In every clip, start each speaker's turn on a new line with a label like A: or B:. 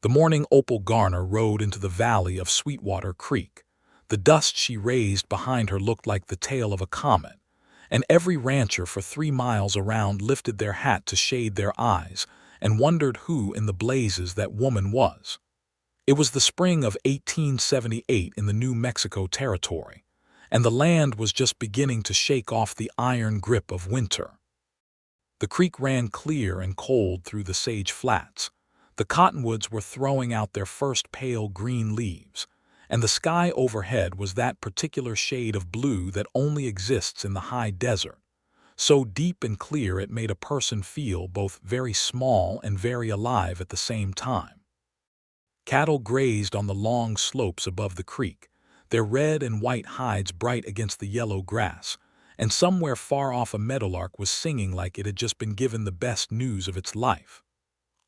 A: The morning Opal Garner rode into the valley of Sweetwater Creek. The dust she raised behind her looked like the tail of a comet, and every rancher for 3 miles around lifted their hat to shade their eyes and wondered who in the blazes that woman was. It was the spring of 1878 in the New Mexico Territory, and the land was just beginning to shake off the iron grip of winter. The creek ran clear and cold through the sage flats. The cottonwoods were throwing out their first pale green leaves, and the sky overhead was that particular shade of blue that only exists in the high desert, so deep and clear it made a person feel both very small and very alive at the same time. Cattle grazed on the long slopes above the creek, their red and white hides bright against the yellow grass, and somewhere far off a meadowlark was singing like it had just been given the best news of its life.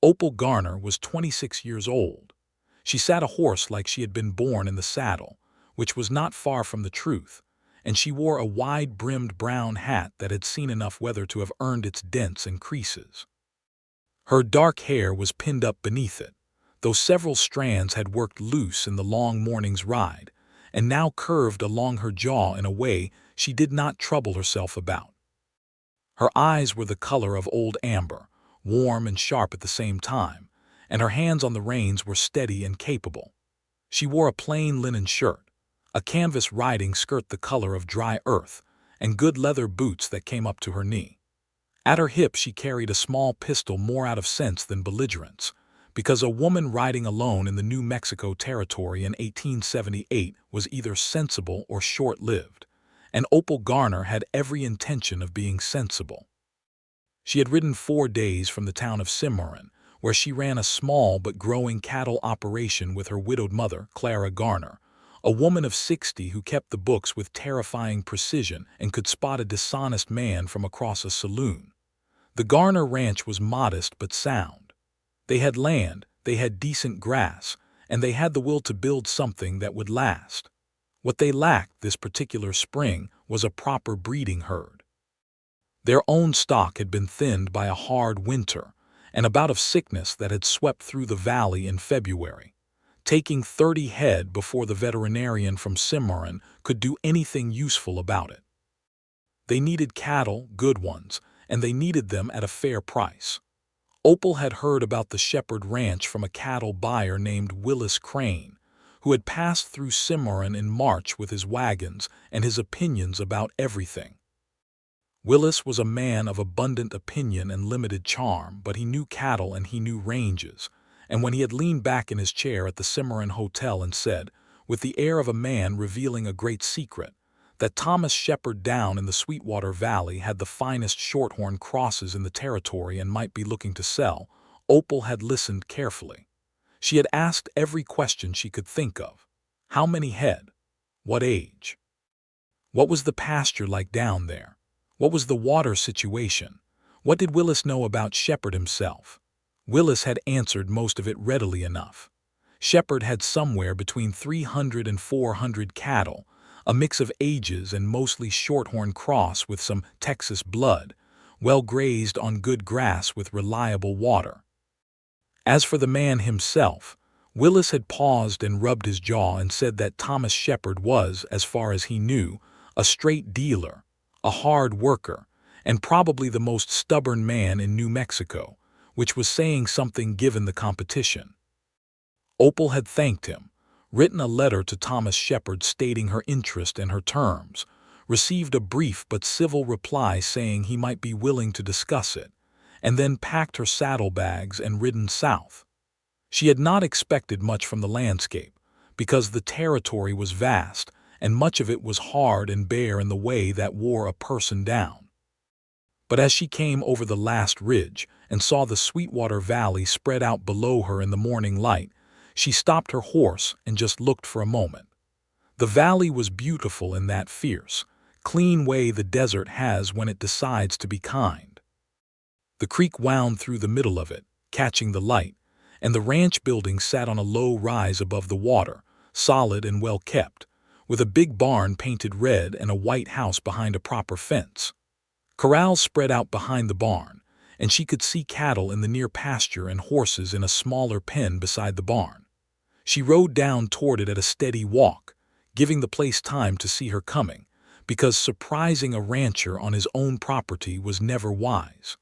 A: Opal Garner was 26 years old. She sat a horse like she had been born in the saddle, which was not far from the truth, and she wore a wide-brimmed brown hat that had seen enough weather to have earned its dents and creases. Her dark hair was pinned up beneath it, though several strands had worked loose in the long morning's ride, and now curved along her jaw in a way she did not trouble herself about. Her eyes were the color of old amber, warm and sharp at the same time, and her hands on the reins were steady and capable. She wore a plain linen shirt, a canvas riding skirt the color of dry earth, and good leather boots that came up to her knee. At her hip she carried a small pistol more out of sense than belligerence, because a woman riding alone in the New Mexico Territory in 1878 was either sensible or short-lived, and Opal Garner had every intention of being sensible. She had ridden 4 days from the town of Cimarron, where she ran a small but growing cattle operation with her widowed mother, Clara Garner, a woman of 60 who kept the books with terrifying precision and could spot a dishonest man from across a saloon. The Garner ranch was modest but sound. They had land, they had decent grass, and they had the will to build something that would last. What they lacked this particular spring was a proper breeding herd. Their own stock had been thinned by a hard winter and a bout of sickness that had swept through the valley in February, taking 30 head before the veterinarian from Cimarron could do anything useful about it. They needed cattle, good ones, and they needed them at a fair price. Opal had heard about the Shepard ranch from a cattle buyer named Willis Crane, who had passed through Cimarron in March with his wagons and his opinions about everything. Willis was a man of abundant opinion and limited charm, but he knew cattle and he knew ranges, and when he had leaned back in his chair at the Cimarron Hotel and said, with the air of a man revealing a great secret, that Thomas Shepard down in the Sweetwater Valley had the finest shorthorn crosses in the territory and might be looking to sell, Opal had listened carefully. She had asked every question she could think of. How many head? What age? What was the pasture like down there? What was the water situation? What did Willis know about Shepard himself? Willis had answered most of it readily enough. Shepard had somewhere between 300 and 400 cattle, a mix of ages and mostly shorthorn cross with some Texas blood, well grazed on good grass with reliable water. As for the man himself, Willis had paused and rubbed his jaw and said that Thomas Shepard was, as far as he knew, a straight dealer, a hard worker, and probably the most stubborn man in New Mexico, which was saying something given the competition. Opal had thanked him, written a letter to Thomas Shepard stating her interest and her terms, received a brief but civil reply saying he might be willing to discuss it, and then packed her saddlebags and ridden south. She had not expected much from the landscape, because the territory was vast, and much of it was hard and bare in the way that wore a person down. But as she came over the last ridge and saw the Sweetwater Valley spread out below her in the morning light, she stopped her horse and just looked for a moment. The valley was beautiful in that fierce, clean way the desert has when it decides to be kind. The creek wound through the middle of it, catching the light, and the ranch building sat on a low rise above the water, solid and well kept, with a big barn painted red and a white house behind a proper fence. Corrals spread out behind the barn, and she could see cattle in the near pasture and horses in a smaller pen beside the barn. She rode down toward it at a steady walk, giving the place time to see her coming, because surprising a rancher on his own property was never wise.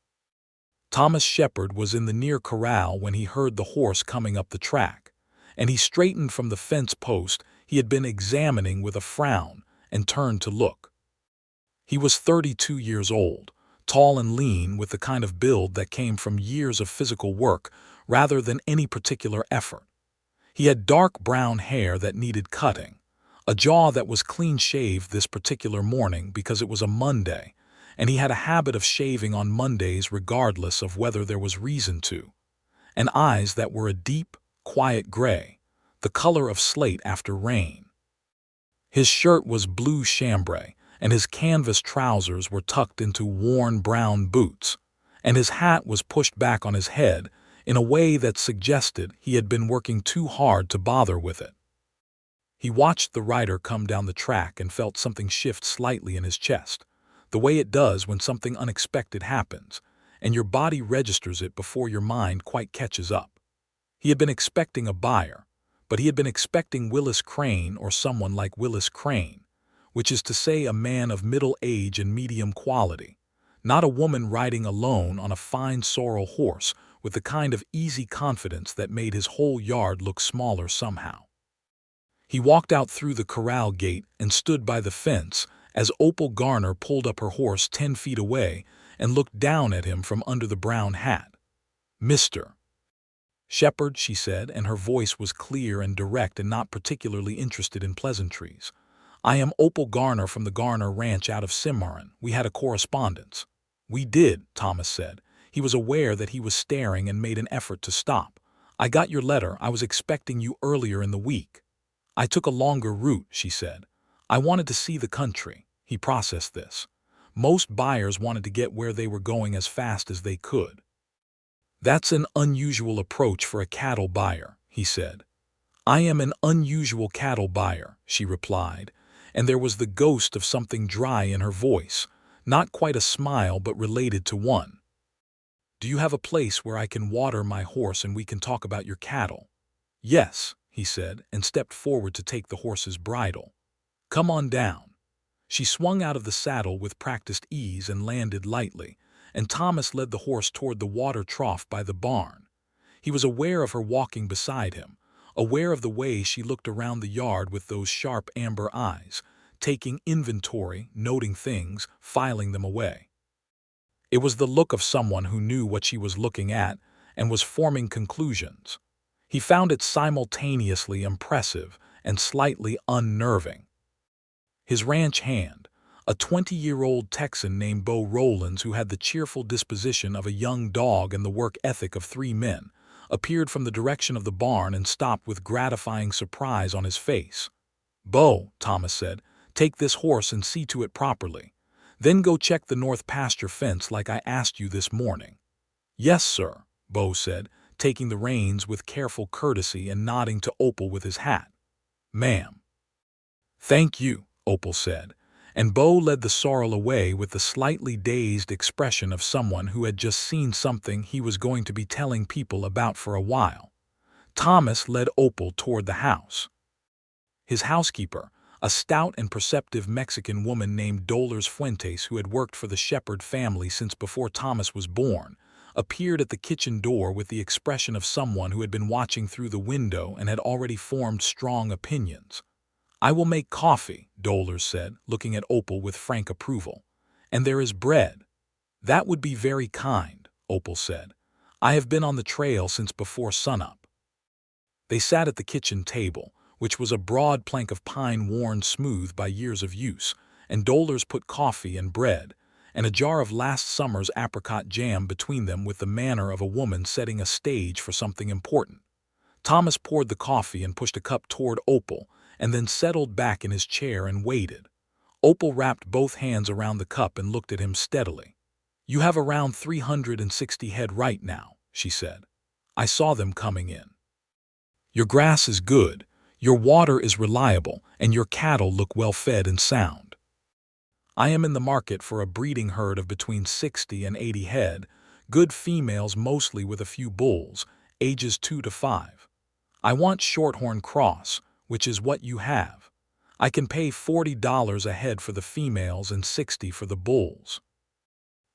A: Thomas Shepard was in the near corral when he heard the horse coming up the track, and he straightened from the fence post he had been examining with a frown and turned to look. He was 32 years old, tall and lean, with the kind of build that came from years of physical work rather than any particular effort. He had dark brown hair that needed cutting, a jaw that was clean-shaved this particular morning because it was a Monday, and he had a habit of shaving on Mondays regardless of whether there was reason to, and eyes that were a deep, quiet gray, the color of slate after rain. His shirt was blue chambray, and his canvas trousers were tucked into worn brown boots, and his hat was pushed back on his head in a way that suggested he had been working too hard to bother with it. He watched the rider come down the track and felt something shift slightly in his chest, the way it does when something unexpected happens, and your body registers it before your mind quite catches up. He had been expecting a buyer, but he had been expecting Willis Crane or someone like Willis Crane, which is to say a man of middle age and medium quality, not a woman riding alone on a fine sorrel horse with the kind of easy confidence that made his whole yard look smaller somehow. He walked out through the corral gate and stood by the fence as Opal Garner pulled up her horse 10 feet away and looked down at him from under the brown hat. "Mr. Shepard," she said, and her voice was clear and direct and not particularly interested in pleasantries. "I am Opal Garner from the Garner Ranch out of Cimarron. We had a correspondence." "We did," Thomas said. He was aware that he was staring and made an effort to stop. "I got your letter. I was expecting you earlier in the week." "I took a longer route," she said. "I wanted to see the country." He processed this. Most buyers wanted to get where they were going as fast as they could. "That's an unusual approach for a cattle buyer," he said. "I am an unusual cattle buyer," she replied, and there was the ghost of something dry in her voice, not quite a smile but related to one. "Do you have a place where I can water my horse and we can talk about your cattle?" "Yes," he said, and stepped forward to take the horse's bridle. "Come on down." She swung out of the saddle with practiced ease and landed lightly, and Thomas led the horse toward the water trough by the barn. He was aware of her walking beside him, aware of the way she looked around the yard with those sharp amber eyes, taking inventory, noting things, filing them away. It was the look of someone who knew what she was looking at and was forming conclusions. He found it simultaneously impressive and slightly unnerving. His ranch hand, a 20-year-old Texan named Bo Rowlands who had the cheerful disposition of a young dog and the work ethic of 3 men, appeared from the direction of the barn and stopped with gratifying surprise on his face. "Bo," Thomas said, "take this horse and see to it properly. Then go check the north pasture fence like I asked you this morning." "Yes, sir," Bo said, taking the reins with careful courtesy and nodding to Opal with his hat. "Ma'am." "Thank you," Opal said, and Bo led the sorrel away with the slightly dazed expression of someone who had just seen something he was going to be telling people about for a while. Thomas led Opal toward the house. His housekeeper, a stout and perceptive Mexican woman named Dolores Fuentes who had worked for the Shepard family since before Thomas was born, appeared at the kitchen door with the expression of someone who had been watching through the window and had already formed strong opinions. "I will make coffee," Dolores said, looking at Opal with frank approval. "And there is bread." "That would be very kind," Opal said. "I have been on the trail since before sunup." They sat at the kitchen table, which was a broad plank of pine worn smooth by years of use, and Dolores put coffee and bread, and a jar of last summer's apricot jam between them with the manner of a woman setting a stage for something important. Thomas poured the coffee and pushed a cup toward Opal, and then settled back in his chair and waited. Opal wrapped both hands around the cup and looked at him steadily. "You have around 360 head right now," she said. "I saw them coming in. Your grass is good, your water is reliable, and your cattle look well fed and sound. I am in the market for a breeding herd of between 60 and 80 head, Good females mostly with a few bulls, ages 2 to 5. I want Shorthorn Cross, which is what you have. I can pay $40 a head for the females and $60 for the bulls."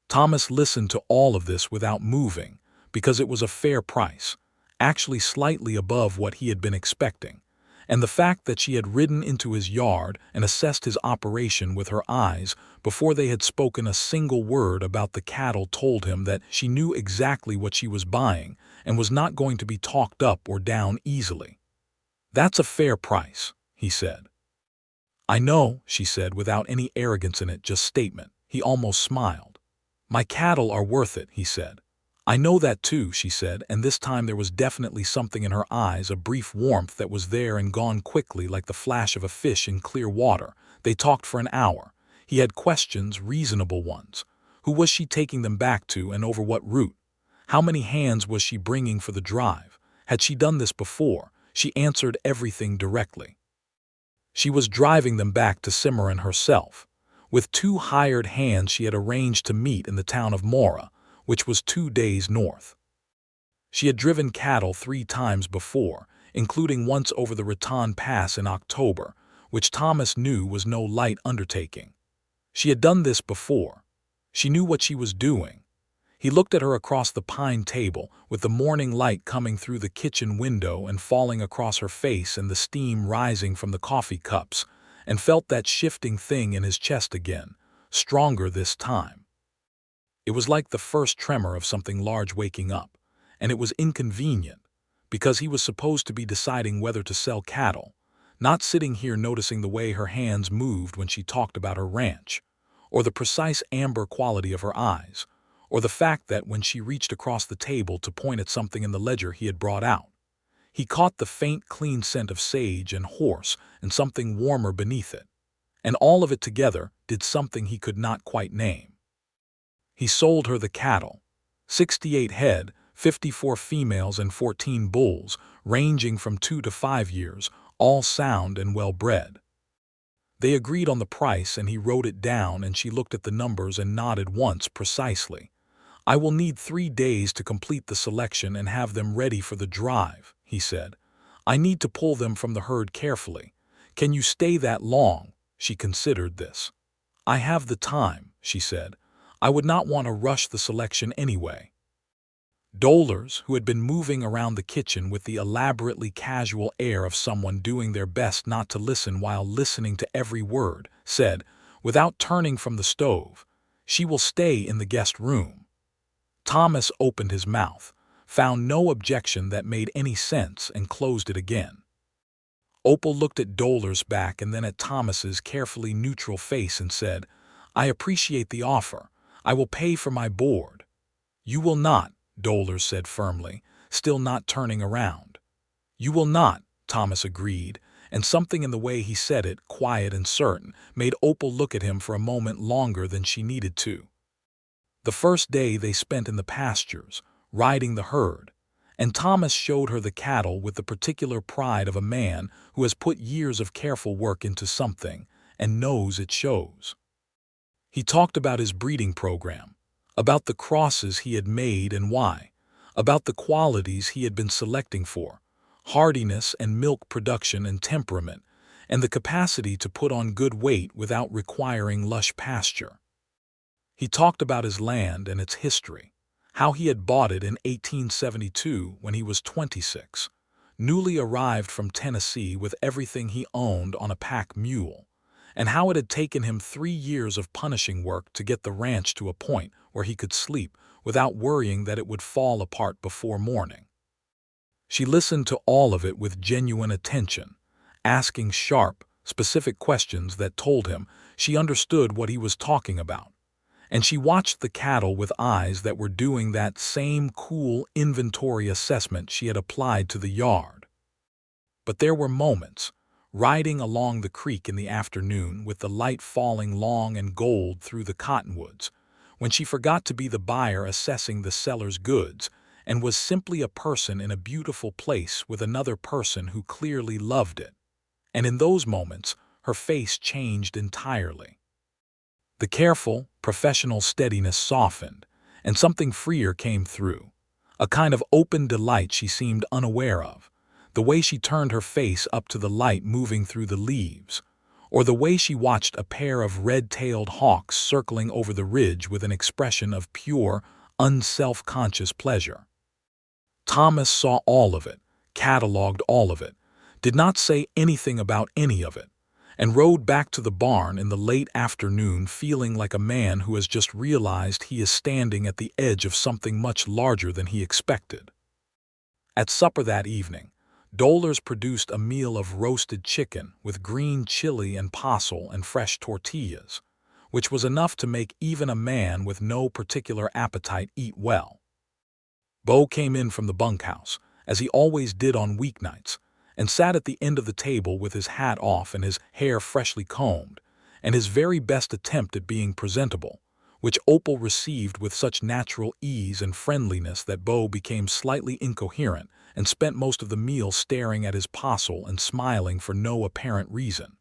A: Thomas listened to all of this without moving, because it was a fair price, actually slightly above what he had been expecting, and the fact that she had ridden into his yard and assessed his operation with her eyes before they had spoken a single word about the cattle told him that she knew exactly what she was buying and was not going to be talked up or down easily. "That's a fair price," he said. "I know," she said without any arrogance in it, just statement. He almost smiled. "My cattle are worth it," he said. "I know that too," she said, and this time there was definitely something in her eyes, a brief warmth that was there and gone quickly like the flash of a fish in clear water. They talked for an hour. He had questions, reasonable ones. Who was she taking them back to and over what route? How many hands was she bringing for the drive? Had she done this before? She answered everything directly. She was driving them back to Cimarron herself. With 2 hired hands she had arranged to meet in the town of Mora, which was 2 days north. She had driven cattle 3 times before, including once over the Raton Pass in October, which Thomas knew was no light undertaking. She had done this before. She knew what she was doing. He looked at her across the pine table, with the morning light coming through the kitchen window and falling across her face and the steam rising from the coffee cups, and felt that shifting thing in his chest again, stronger this time. It was like the first tremor of something large waking up, and it was inconvenient, because he was supposed to be deciding whether to sell cattle, not sitting here noticing the way her hands moved when she talked about her ranch, or the precise amber quality of her eyes, or the fact that when she reached across the table to point at something in the ledger he had brought out, he caught the faint, clean scent of sage and horse and something warmer beneath it, and all of it together did something he could not quite name. He sold her the cattle, 68 head, 54 females and 14 bulls, ranging from 2 to 5 years, all sound and well-bred. They agreed on the price and he wrote it down, and she looked at the numbers and nodded once precisely. "I will need 3 days to complete the selection and have them ready for the drive," he said. "I need to pull them from the herd carefully. Can you stay that long?" She considered this. "I have the time," she said. "I would not want to rush the selection anyway." Dolers, who had been moving around the kitchen with the elaborately casual air of someone doing their best not to listen while listening to every word, said, without turning from the stove, "She will stay in the guest room." Thomas opened his mouth, found no objection that made any sense, and closed it again. Opal looked at Dolers' back and then at Thomas's carefully neutral face and said, "I appreciate the offer. I will pay for my board." "You will not," Dolers said firmly, still not turning around. "You will not," Thomas agreed, and something in the way he said it, quiet and certain, made Opal look at him for a moment longer than she needed to. The first day they spent in the pastures, riding the herd, and Thomas showed her the cattle with the particular pride of a man who has put years of careful work into something and knows it shows. He talked about his breeding program, about the crosses he had made and why, about the qualities he had been selecting for, hardiness and milk production and temperament, and the capacity to put on good weight without requiring lush pasture. He talked about his land and its history, how he had bought it in 1872 when he was 26, newly arrived from Tennessee with everything he owned on a pack mule, and how it had taken him 3 years of punishing work to get the ranch to a point where he could sleep without worrying that it would fall apart before morning. She listened to all of it with genuine attention, asking sharp, specific questions that told him she understood what he was talking about. And she watched the cattle with eyes that were doing that same cool inventory assessment she had applied to the yard. But there were moments, riding along the creek in the afternoon with the light falling long and gold through the cottonwoods, when she forgot to be the buyer assessing the seller's goods and was simply a person in a beautiful place with another person who clearly loved it. And in those moments, her face changed entirely. The careful, professional steadiness softened, and something freer came through. A kind of open delight she seemed unaware of. The way she turned her face up to the light moving through the leaves, or the way she watched a pair of red-tailed hawks circling over the ridge with an expression of pure, unself-conscious pleasure. Thomas saw all of it, catalogued all of it, did not say anything about any of it, and rode back to the barn in the late afternoon feeling like a man who has just realized he is standing at the edge of something much larger than he expected. At supper that evening, Dollars produced a meal of roasted chicken with green chili and parsley and fresh tortillas, which was enough to make even a man with no particular appetite eat well. Bo came in from the bunkhouse, as he always did on weeknights, and sat at the end of the table with his hat off and his hair freshly combed, and his very best attempt at being presentable, which Opal received with such natural ease and friendliness that Bo became slightly incoherent and spent most of the meal staring at his parcel and smiling for no apparent reason.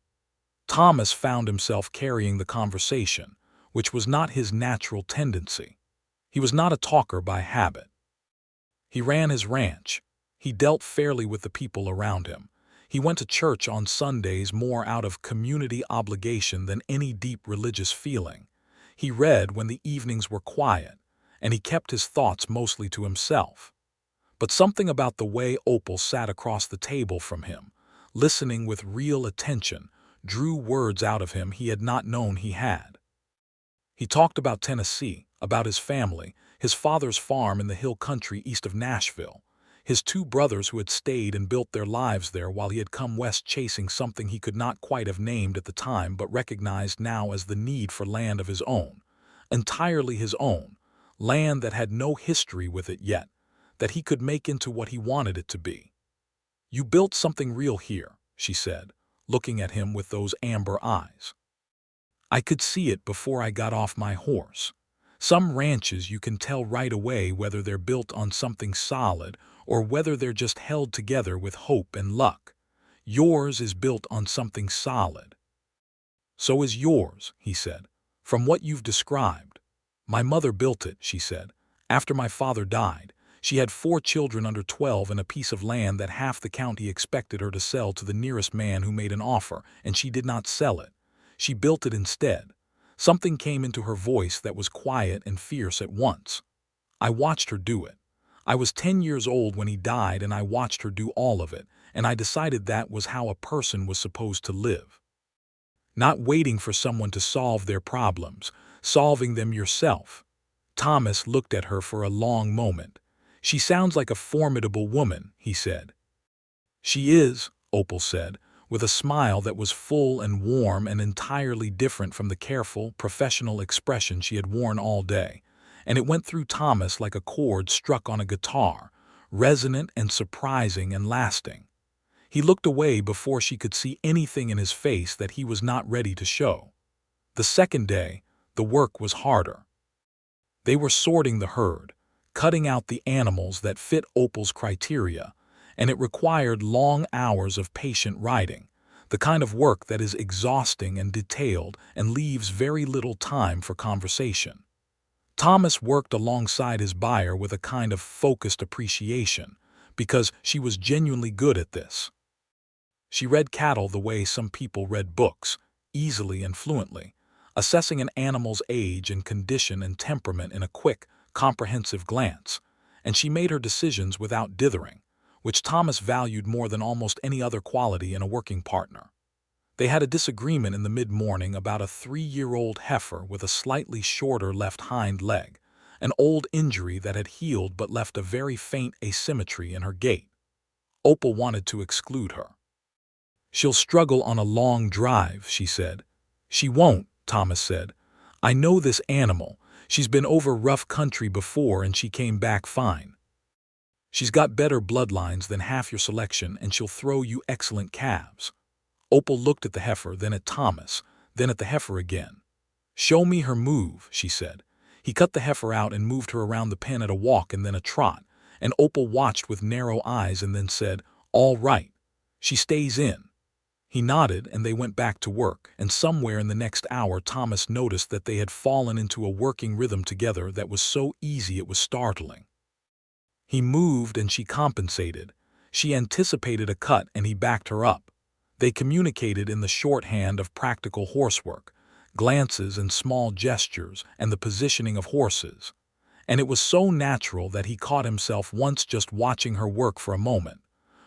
A: Thomas found himself carrying the conversation, which was not his natural tendency. He was not a talker by habit. He ran his ranch. He dealt fairly with the people around him. He went to church on Sundays more out of community obligation than any deep religious feeling. He read when the evenings were quiet, and he kept his thoughts mostly to himself. But something about the way Opal sat across the table from him, listening with real attention, drew words out of him he had not known he had. He talked about Tennessee, about his family, his father's farm in the hill country east of Nashville, his two brothers who had stayed and built their lives there while he had come west chasing something he could not quite have named at the time but recognized now as the need for land of his own, entirely his own, land that had no history with it yet, that he could make into what he wanted it to be. "You built something real here," she said, looking at him with those amber eyes. "I could see it before I got off my horse. Some ranches you can tell right away whether they're built on something solid or whether they're just held together with hope and luck. Yours is built on something solid." "So is yours," he said, "from what you've described." "My mother built it," she said, "after my father died. She had 4 children under 12 and a piece of land that half the county expected her to sell to the nearest man who made an offer, and she did not sell it. She built it instead." Something came into her voice that was quiet and fierce at once. "I watched her do it. I was 10 years old when he died and I watched her do all of it, and I decided that was how a person was supposed to live. Not waiting for someone to solve their problems, solving them yourself." Thomas looked at her for a long moment. "She sounds like a formidable woman," he said. "She is," Opal said, with a smile that was full and warm and entirely different from the careful, professional expression she had worn all day, and it went through Thomas like a chord struck on a guitar, resonant and surprising and lasting. He looked away before she could see anything in his face that he was not ready to show. The second day, the work was harder. They were sorting the herd, cutting out the animals that fit Opal's criteria, and it required long hours of patient riding, the kind of work that is exhausting and detailed and leaves very little time for conversation. Thomas worked alongside his buyer with a kind of focused appreciation, because she was genuinely good at this. She read cattle the way some people read books, easily and fluently, assessing an animal's age and condition and temperament in a quick, comprehensive glance, and she made her decisions without dithering, which Thomas valued more than almost any other quality in a working partner. They had a disagreement in the mid-morning about a 3-year-old heifer with a slightly shorter left hind leg, an old injury that had healed but left a very faint asymmetry in her gait. Opal wanted to exclude her. "She'll struggle on a long drive," she said. "She won't," Thomas said. "I know this animal. She's been over rough country before and she came back fine. She's got better bloodlines than half your selection and she'll throw you excellent calves." Opal looked at the heifer, then at Thomas, then at the heifer again. "Show me her move," she said. He cut the heifer out and moved her around the pen at a walk and then a trot, and Opal watched with narrow eyes and then said, "All right." "She stays in." He nodded, and they went back to work, and somewhere in the next hour Thomas noticed that they had fallen into a working rhythm together that was so easy it was startling. He moved and she compensated. She anticipated a cut and he backed her up. They communicated in the shorthand of practical horsework, glances and small gestures and the positioning of horses. And it was so natural that he caught himself once just watching her work for a moment,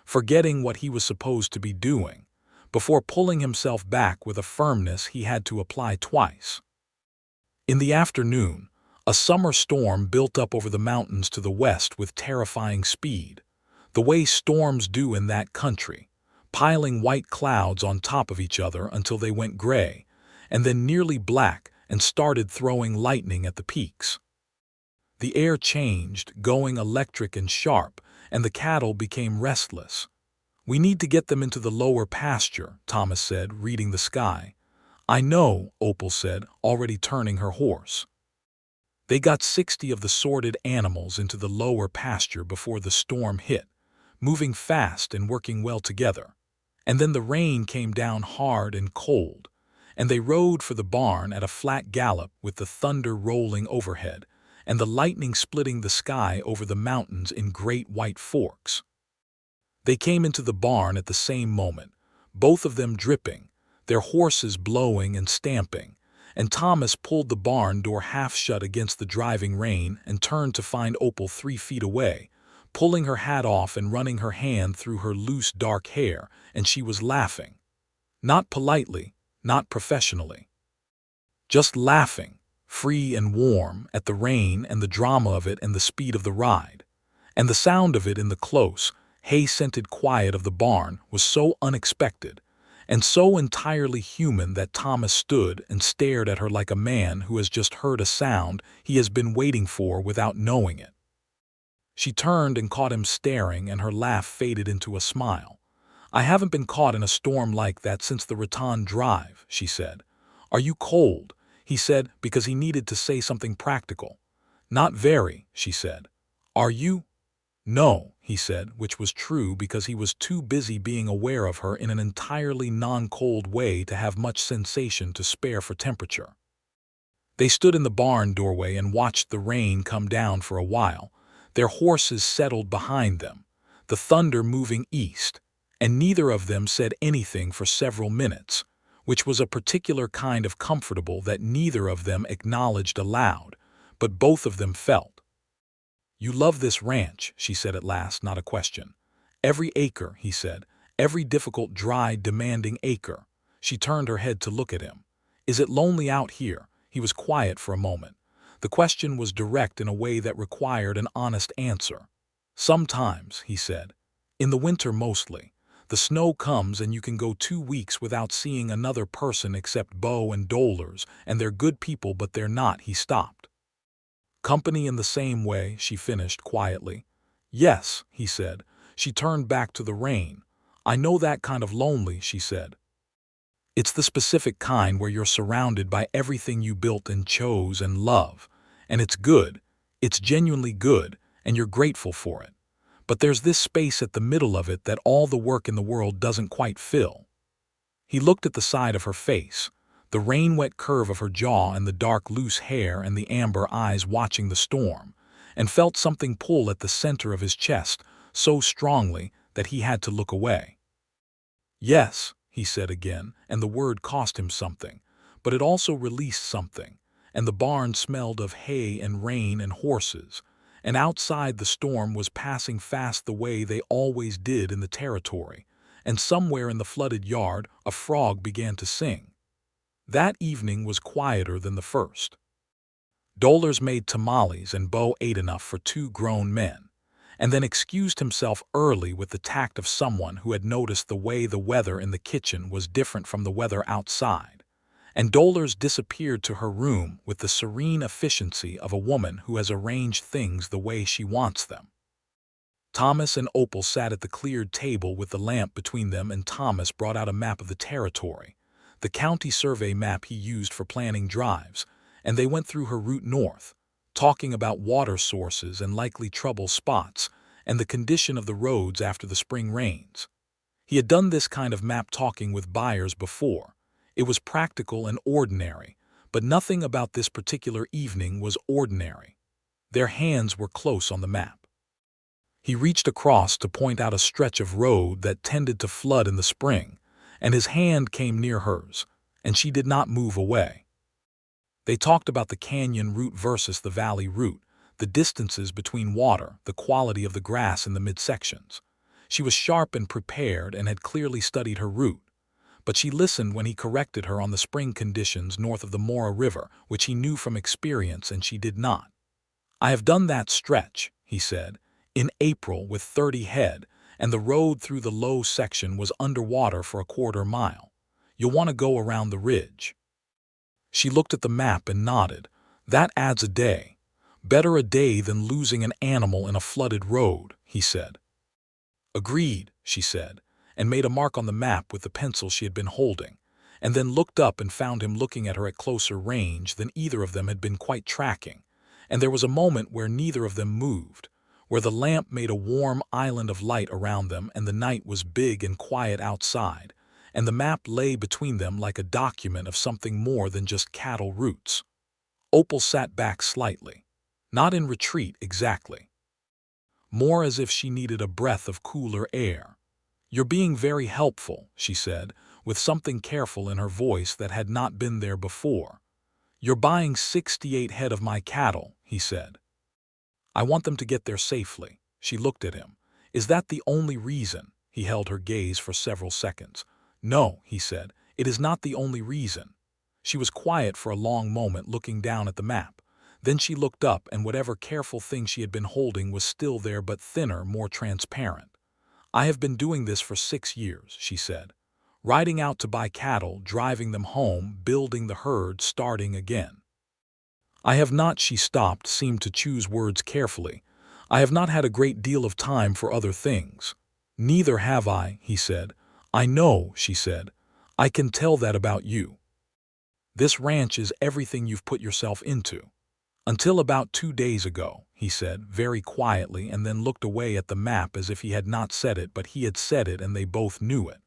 A: forgetting what he was supposed to be doing, before pulling himself back with a firmness he had to apply twice. In the afternoon, a summer storm built up over the mountains to the west with terrifying speed, the way storms do in that country, piling white clouds on top of each other until they went gray, and then nearly black and started throwing lightning at the peaks. The air changed, going electric and sharp, and the cattle became restless. "We need to get them into the lower pasture," Thomas said, reading the sky. "I know," Opal said, already turning her horse. They got 60 of the sorted animals into the lower pasture before the storm hit, moving fast and working well together. And then the rain came down hard and cold, and they rode for the barn at a flat gallop with the thunder rolling overhead and the lightning splitting the sky over the mountains in great white forks. They came into the barn at the same moment, both of them dripping, their horses blowing and stamping, and Thomas pulled the barn door half shut against the driving rain and turned to find Opal 3 feet away, pulling her hat off and running her hand through her loose dark hair, and she was laughing. Not politely, not professionally. Just laughing, free and warm, at the rain and the drama of it and the speed of the ride. And the sound of it in the close, hay-scented quiet of the barn was so unexpected and so entirely human that Thomas stood and stared at her like a man who has just heard a sound he has been waiting for without knowing it. She turned and caught him staring, and her laugh faded into a smile. "I haven't been caught in a storm like that since the Raton Drive," she said. "Are you cold?" he said, because he needed to say something practical. "Not very," she said. "Are you?" "No," he said, which was true because he was too busy being aware of her in an entirely non-cold way to have much sensation to spare for temperature. They stood in the barn doorway and watched the rain come down for a while, their horses settled behind them, the thunder moving east, and neither of them said anything for several minutes, which was a particular kind of comfortable that neither of them acknowledged aloud, but both of them felt. "You love this ranch," she said at last, not a question. "Every acre," he said, "every difficult, dry, demanding acre." She turned her head to look at him. "Is it lonely out here?" He was quiet for a moment. The question was direct in a way that required an honest answer. "Sometimes," he said. "In the winter mostly. The snow comes and you can go 2 weeks without seeing another person except Bo and Dolers, and they're good people but they're not." He stopped. "Company in the same way," she finished quietly. "Yes," he said. She turned back to the rain. "I know that kind of lonely," she said. "It's the specific kind where you're surrounded by everything you built and chose and love. And it's good. It's genuinely good, and you're grateful for it. But there's this space at the middle of it that all the work in the world doesn't quite fill." He looked at the side of her face, the rain-wet curve of her jaw and the dark loose hair and the amber eyes watching the storm, and felt something pull at the center of his chest so strongly that he had to look away. "Yes," he said again, and the word cost him something, but it also released something, and the barn smelled of hay and rain and horses, and outside the storm was passing fast the way they always did in the territory, and somewhere in the flooded yard a frog began to sing. That evening was quieter than the first. Dolers made tamales and Bo ate enough for 2 grown men, and then excused himself early with the tact of someone who had noticed the way the weather in the kitchen was different from the weather outside, and Dolers disappeared to her room with the serene efficiency of a woman who has arranged things the way she wants them. Thomas and Opal sat at the cleared table with the lamp between them, and Thomas brought out a map of the territory, the county survey map he used for planning drives, and they went through her route north, talking about water sources and likely trouble spots and the condition of the roads after the spring rains. He had done this kind of map talking with buyers before. It was practical and ordinary, but nothing about this particular evening was ordinary. Their hands were close on the map. He reached across to point out a stretch of road that tended to flood in the spring, and his hand came near hers, and she did not move away. They talked about the canyon route versus the valley route, the distances between water, the quality of the grass in the midsections. She was sharp and prepared and had clearly studied her route, but she listened when he corrected her on the spring conditions north of the Mora River, which he knew from experience and she did not. "I have done that stretch," he said, "in April with 30 head, and the road through the low section was underwater for a quarter mile. You'll want to go around the ridge." She looked at the map and nodded. "That adds a day. Better a day than losing an animal in a flooded road," he said. "Agreed," she said, and made a mark on the map with the pencil she had been holding, and then looked up and found him looking at her at closer range than either of them had been quite tracking, and there was a moment where neither of them moved, where the lamp made a warm island of light around them and the night was big and quiet outside, and the map lay between them like a document of something more than just cattle routes. Opal sat back slightly, not in retreat exactly, more as if she needed a breath of cooler air. "You're being very helpful," she said, with something careful in her voice that had not been there before. "You're buying 68 head of my cattle," he said. "I want them to get there safely." She looked at him. "Is that the only reason?" He held her gaze for several seconds. "No," he said, "it is not the only reason." She was quiet for a long moment, looking down at the map. Then she looked up, and whatever careful thing she had been holding was still there, but thinner, more transparent. "I have been doing this for 6 years," she said. "Riding out to buy cattle, driving them home, building the herd, starting again. I have not," she stopped, seemed to choose words carefully, "I have not had a great deal of time for other things." "Neither have I," he said. "I know," she said. "I can tell that about you. This ranch is everything you've put yourself into." "Until about 2 days ago," he said, very quietly, and then looked away at the map as if he had not said it, but he had said it and they both knew it.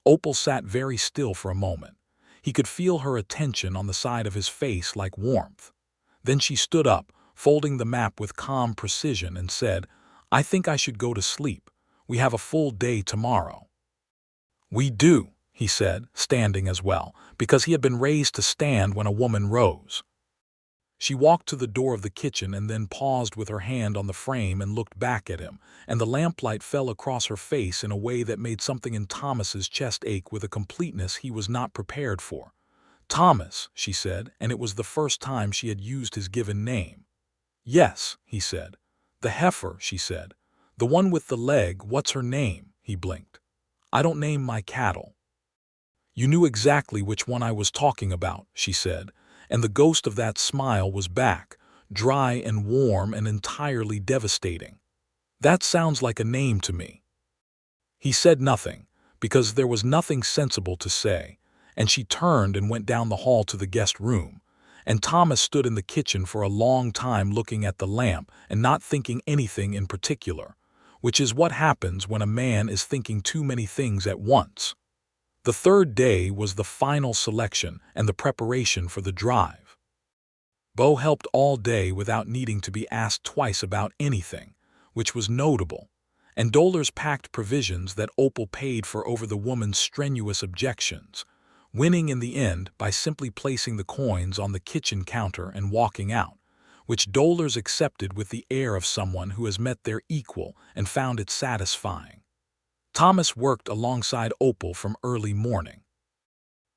A: Opal sat very still for a moment. He could feel her attention on the side of his face like warmth. Then she stood up, folding the map with calm precision, and said, "I think I should go to sleep. We have a full day tomorrow." "We do," he said, standing as well, because he had been raised to stand when a woman rose. She walked to the door of the kitchen and then paused with her hand on the frame and looked back at him, and the lamplight fell across her face in a way that made something in Thomas's chest ache with a completeness he was not prepared for. "Thomas," she said, and it was the first time she had used his given name. "Yes," he said. "The heifer," she said. "The one with the leg, what's her name?" He blinked. "I don't name my cattle." "You knew exactly which one I was talking about," she said, and the ghost of that smile was back, dry and warm and entirely devastating. "That sounds like a name to me." He said nothing, because there was nothing sensible to say, and she turned and went down the hall to the guest room, and Thomas stood in the kitchen for a long time looking at the lamp and not thinking anything in particular, which is what happens when a man is thinking too many things at once. The third day was the final selection and the preparation for the drive. Bo helped all day without needing to be asked twice about anything, which was notable, and Dollars packed provisions that Opal paid for over the woman's strenuous objections, winning in the end by simply placing the coins on the kitchen counter and walking out, which Dollars accepted with the air of someone who has met their equal and found it satisfying. Thomas worked alongside Opal from early morning.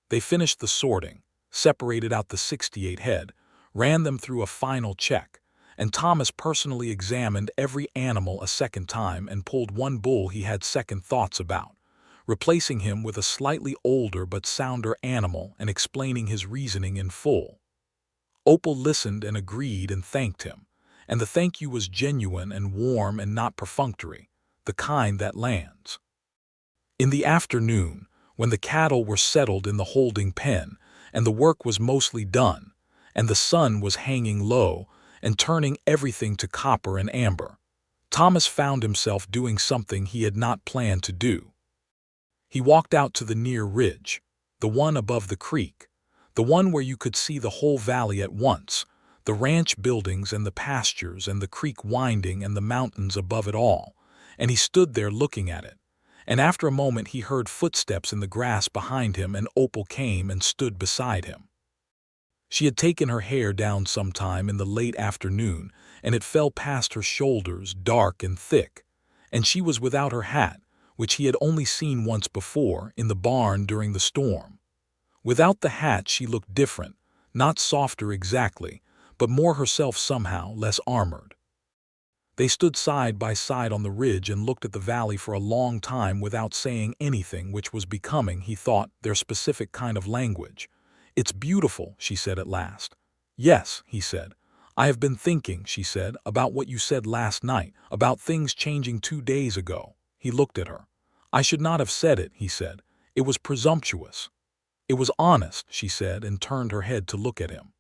A: They finished the sorting, separated out the 68 head, ran them through a final check, and Thomas personally examined every animal a second time and pulled one bull he had second thoughts about, replacing him with a slightly older but sounder animal and explaining his reasoning in full. Opal listened and agreed and thanked him, and the thank you was genuine and warm and not perfunctory, the kind that lands. In the afternoon, when the cattle were settled in the holding pen and the work was mostly done, and the sun was hanging low and turning everything to copper and amber, Thomas found himself doing something he had not planned to do. He walked out to the near ridge, the one above the creek, the one where you could see the whole valley at once, the ranch buildings and the pastures and the creek winding and the mountains above it all, and he stood there looking at it. And after a moment he heard footsteps in the grass behind him, and Opal came and stood beside him. She had taken her hair down sometime in the late afternoon, and it fell past her shoulders, dark and thick, and she was without her hat, which he had only seen once before, in the barn during the storm. Without the hat she looked different, not softer exactly, but more herself somehow, less armored. They stood side by side on the ridge and looked at the valley for a long time without saying anything, which was becoming, he thought, their specific kind of language. "It's beautiful," she said at last. "Yes," he said. "I have been thinking," she said, "about what you said last night, about things changing 2 days ago." He looked at her. "I should not have said it," he said. "It was presumptuous." "It was honest," she said, and turned her head to look at him.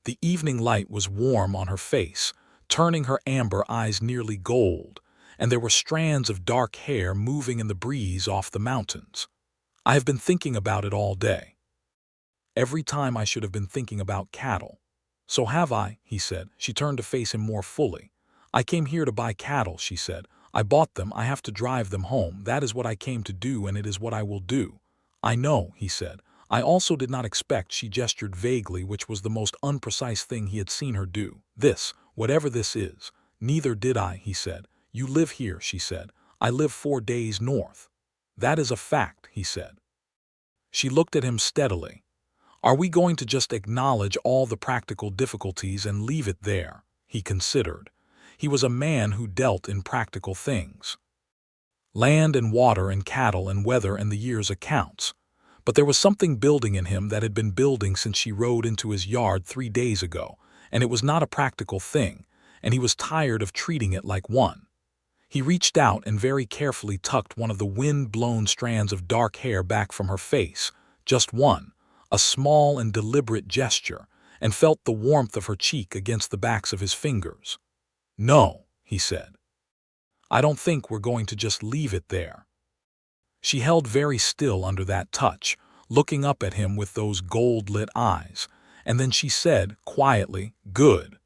A: The evening light was warm on her face, turning her amber eyes nearly gold, and there were strands of dark hair moving in the breeze off the mountains. "I have been thinking about it all day. Every time I should have been thinking about cattle." "So have I," he said. She turned to face him more fully. "I came here to buy cattle," she said. "I bought them, I have to drive them home. That is what I came to do, and it is what I will do." "I know," he said. "I also did not expect," she gestured vaguely, which was the most unprecise thing he had seen her do. "This, whatever this is." "Neither did I," he said. "You live here," she said. "I live 4 days north." "That is a fact," he said. She looked at him steadily. "Are we going to just acknowledge all the practical difficulties and leave it there?" He considered. He was a man who dealt in practical things. Land and water and cattle and weather and the year's accounts. But there was something building in him that had been building since she rode into his yard 3 days ago, and it was not a practical thing, and he was tired of treating it like one. He reached out and very carefully tucked one of the wind-blown strands of dark hair back from her face, just one, a small and deliberate gesture, and felt the warmth of her cheek against the backs of his fingers. "No," he said. "I don't think we're going to just leave it there." She held very still under that touch, looking up at him with those gold-lit eyes, and then she said, quietly, "Good."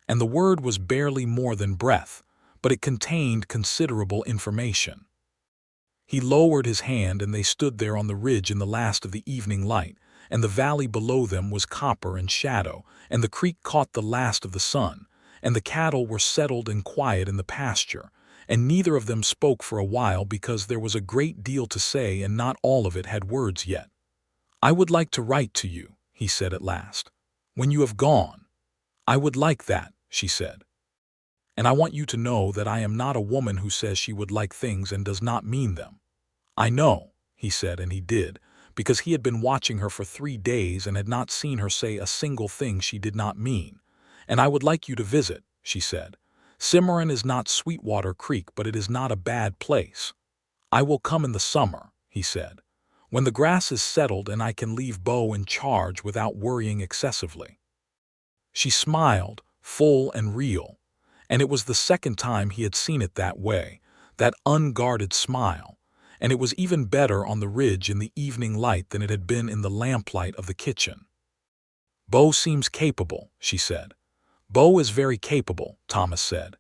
A: And the word was barely more than breath, but it contained considerable information. He lowered his hand, and they stood there on the ridge in the last of the evening light, and the valley below them was copper and shadow, and the creek caught the last of the sun, and the cattle were settled and quiet in the pasture, and neither of them spoke for a while because there was a great deal to say and not all of it had words yet. "I would like to write to you," he said at last, "when you have gone." "I would like that," she said. "And I want you to know that I am not a woman who says she would like things and does not mean them." "I know," he said, and he did, because he had been watching her for 3 days and had not seen her say a single thing she did not mean. "And I would like you to visit," she said. "Cimarron is not Sweetwater Creek, but it is not a bad place." "I will come in the summer," he said, "when the grass is settled and I can leave Bo in charge without worrying excessively." She smiled, full and real, and it was the second time he had seen it that way, that unguarded smile, and it was even better on the ridge in the evening light than it had been in the lamplight of the kitchen. "Bo seems capable," she said. "Bo is very capable," Thomas said.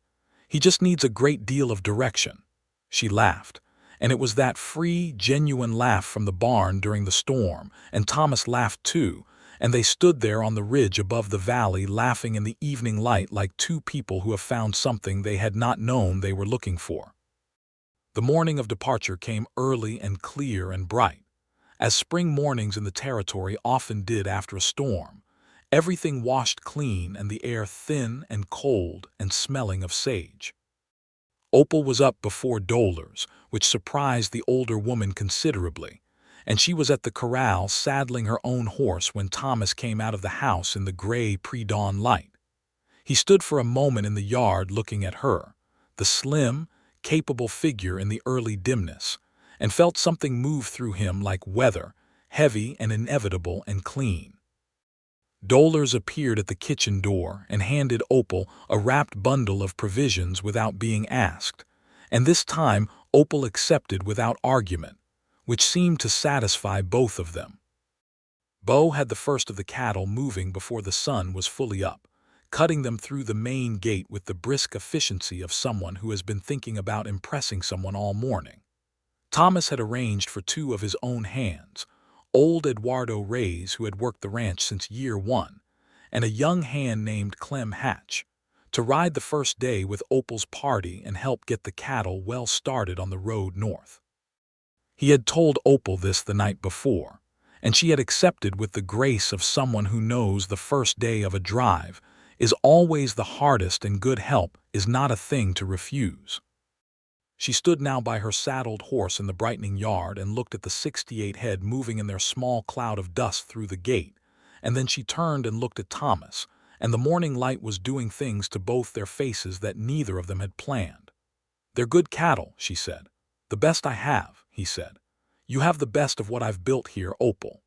A: "He just needs a great deal of direction." She laughed, and it was that free, genuine laugh from the barn during the storm, and Thomas laughed too, and they stood there on the ridge above the valley laughing in the evening light like two people who have found something they had not known they were looking for. The morning of departure came early and clear and bright, as spring mornings in the territory often did after a storm, everything washed clean and the air thin and cold and smelling of sage. Opal was up before Dollar's, which surprised the older woman considerably, and she was at the corral saddling her own horse when Thomas came out of the house in the gray pre-dawn light. He stood for a moment in the yard looking at her, the slim, capable figure in the early dimness, and felt something move through him like weather, heavy and inevitable and clean. Dollar's appeared at the kitchen door and handed Opal a wrapped bundle of provisions without being asked, and this time Opal accepted without argument, which seemed to satisfy both of them. Bo had the first of the cattle moving before the sun was fully up, cutting them through the main gate with the brisk efficiency of someone who has been thinking about impressing someone all morning. Thomas had arranged for two of his own hands, old Eduardo Reyes, who had worked the ranch since year one, and a young hand named Clem Hatch, to ride the first day with Opal's party and help get the cattle well started on the road north. He had told Opal this the night before, and she had accepted with the grace of someone who knows the first day of a drive is always the hardest and good help is not a thing to refuse. She stood now by her saddled horse in the brightening yard and looked at the 68 head moving in their small cloud of dust through the gate, and then she turned and looked at Thomas, and the morning light was doing things to both their faces that neither of them had planned. "They're good cattle," she said. "The best I have," he said. "You have the best of what I've built here, Opal."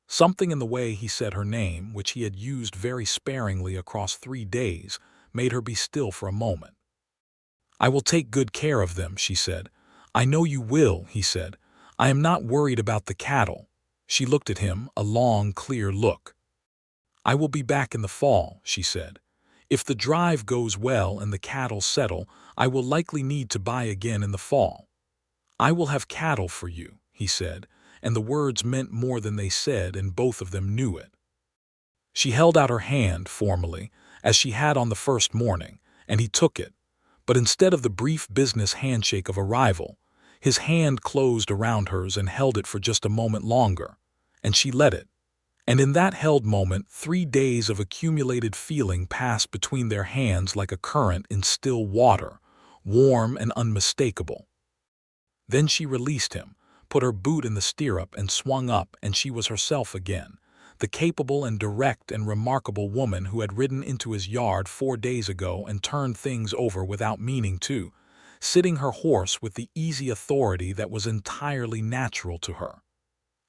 A: Something in the way he said her name, which he had used very sparingly across 3 days, made her be still for a moment. "I will take good care of them," she said. "I know you will," he said. "I am not worried about the cattle." She looked at him, a long, clear look. "I will be back in the fall," she said. "If the drive goes well and the cattle settle, I will likely need to buy again in the fall." "I will have cattle for you," he said, and the words meant more than they said, and both of them knew it. She held out her hand formally, as she had on the first morning, and he took it. But instead of the brief business handshake of arrival, his hand closed around hers and held it for just a moment longer, and she let it. And in that held moment, 3 days of accumulated feeling passed between their hands like a current in still water, warm and unmistakable. Then she released him, put her boot in the stirrup and swung up, and she was herself again, the capable and direct and remarkable woman who had ridden into his yard 4 days ago and turned things over without meaning to, sitting her horse with the easy authority that was entirely natural to her.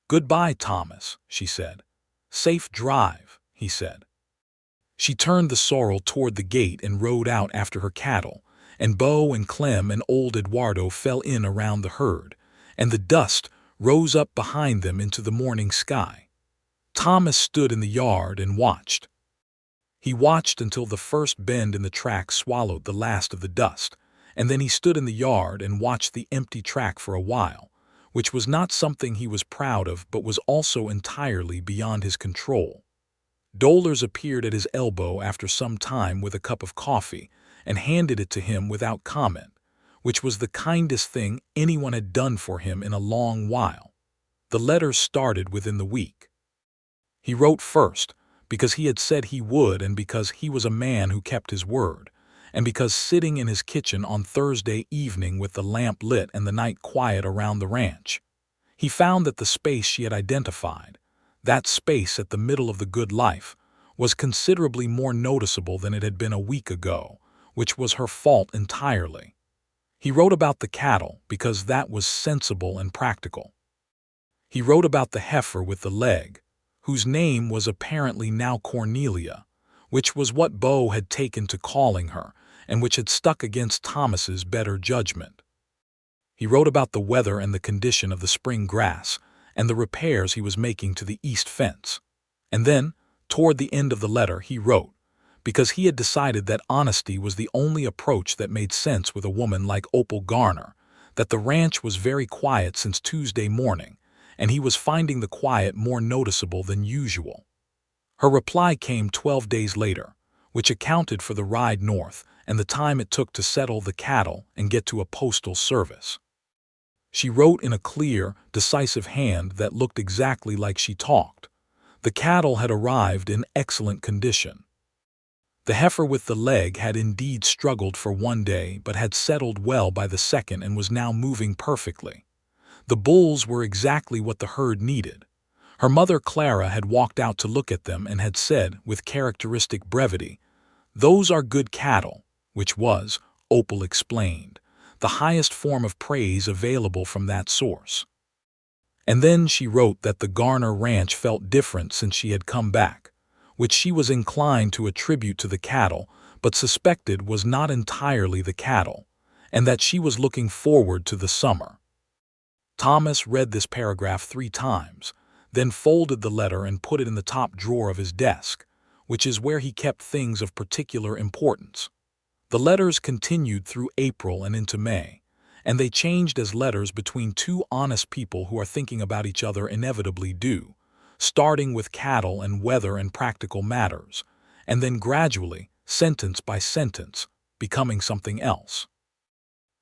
A: "Goodbye, Thomas," she said. "Safe drive," he said. She turned the sorrel toward the gate and rode out after her cattle, and Bo and Clem and old Eduardo fell in around the herd, and the dust rose up behind them into the morning sky. Thomas stood in the yard and watched. He watched until the first bend in the track swallowed the last of the dust, and then he stood in the yard and watched the empty track for a while, which was not something he was proud of but was also entirely beyond his control. Dolers appeared at his elbow after some time with a cup of coffee and handed it to him without comment, which was the kindest thing anyone had done for him in a long while. The letters started within the week. He wrote first, because he had said he would and because he was a man who kept his word, and because sitting in his kitchen on Thursday evening with the lamp lit and the night quiet around the ranch, he found that the space she had identified, that space at the middle of the good life, was considerably more noticeable than it had been a week ago, which was her fault entirely. He wrote about the cattle because that was sensible and practical. He wrote about the heifer with the leg, whose name was apparently now Cornelia, which was what Bo had taken to calling her and which had stuck against Thomas's better judgment. He wrote about the weather and the condition of the spring grass and the repairs he was making to the east fence. And then, toward the end of the letter, he wrote, because he had decided that honesty was the only approach that made sense with a woman like Opal Garner, that the ranch was very quiet since Tuesday morning, and he was finding the quiet more noticeable than usual. Her reply came 12 days later, which accounted for the ride north and the time it took to settle the cattle and get to a postal service. She wrote in a clear, decisive hand that looked exactly like she talked. The cattle had arrived in excellent condition. The heifer with the leg had indeed struggled for 1 day but had settled well by the second and was now moving perfectly. The bulls were exactly what the herd needed. Her mother Clara had walked out to look at them and had said, with characteristic brevity, "Those are good cattle," which was, Opal explained, the highest form of praise available from that source. And then she wrote that the Garner ranch felt different since she had come back, which she was inclined to attribute to the cattle, but suspected was not entirely the cattle, and that she was looking forward to the summer. Thomas read this paragraph 3 times, then folded the letter and put it in the top drawer of his desk, which is where he kept things of particular importance. The letters continued through April and into May, and they changed as letters between two honest people who are thinking about each other inevitably do, starting with cattle and weather and practical matters, and then gradually, sentence by sentence, becoming something else.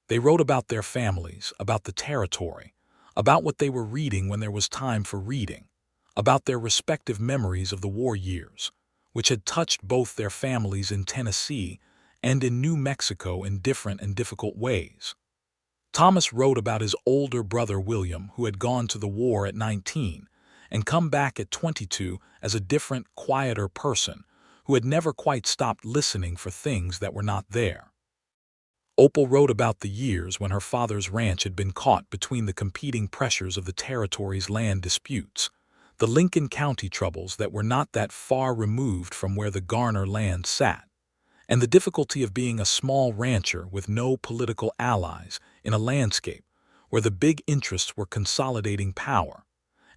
A: They wrote about their families, about the territory, about what they were reading when there was time for reading, about their respective memories of the war years, which had touched both their families in Tennessee and in New Mexico in different and difficult ways. Thomas wrote about his older brother William, who had gone to the war at 19 and come back at 22 as a different, quieter person who had never quite stopped listening for things that were not there. Opal wrote about the years when her father's ranch had been caught between the competing pressures of the territory's land disputes, the Lincoln County troubles that were not that far removed from where the Garner land sat, and the difficulty of being a small rancher with no political allies in a landscape where the big interests were consolidating power,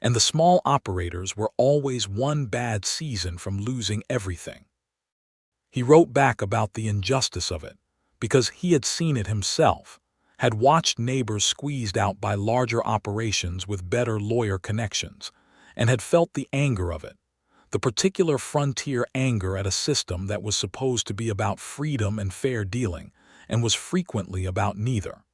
A: and the small operators were always one bad season from losing everything. He wrote back about the injustice of it, because he had seen it himself, had watched neighbors squeezed out by larger operations with better lawyer connections, and had felt the anger of it, the particular frontier anger at a system that was supposed to be about freedom and fair dealing, and was frequently about neither.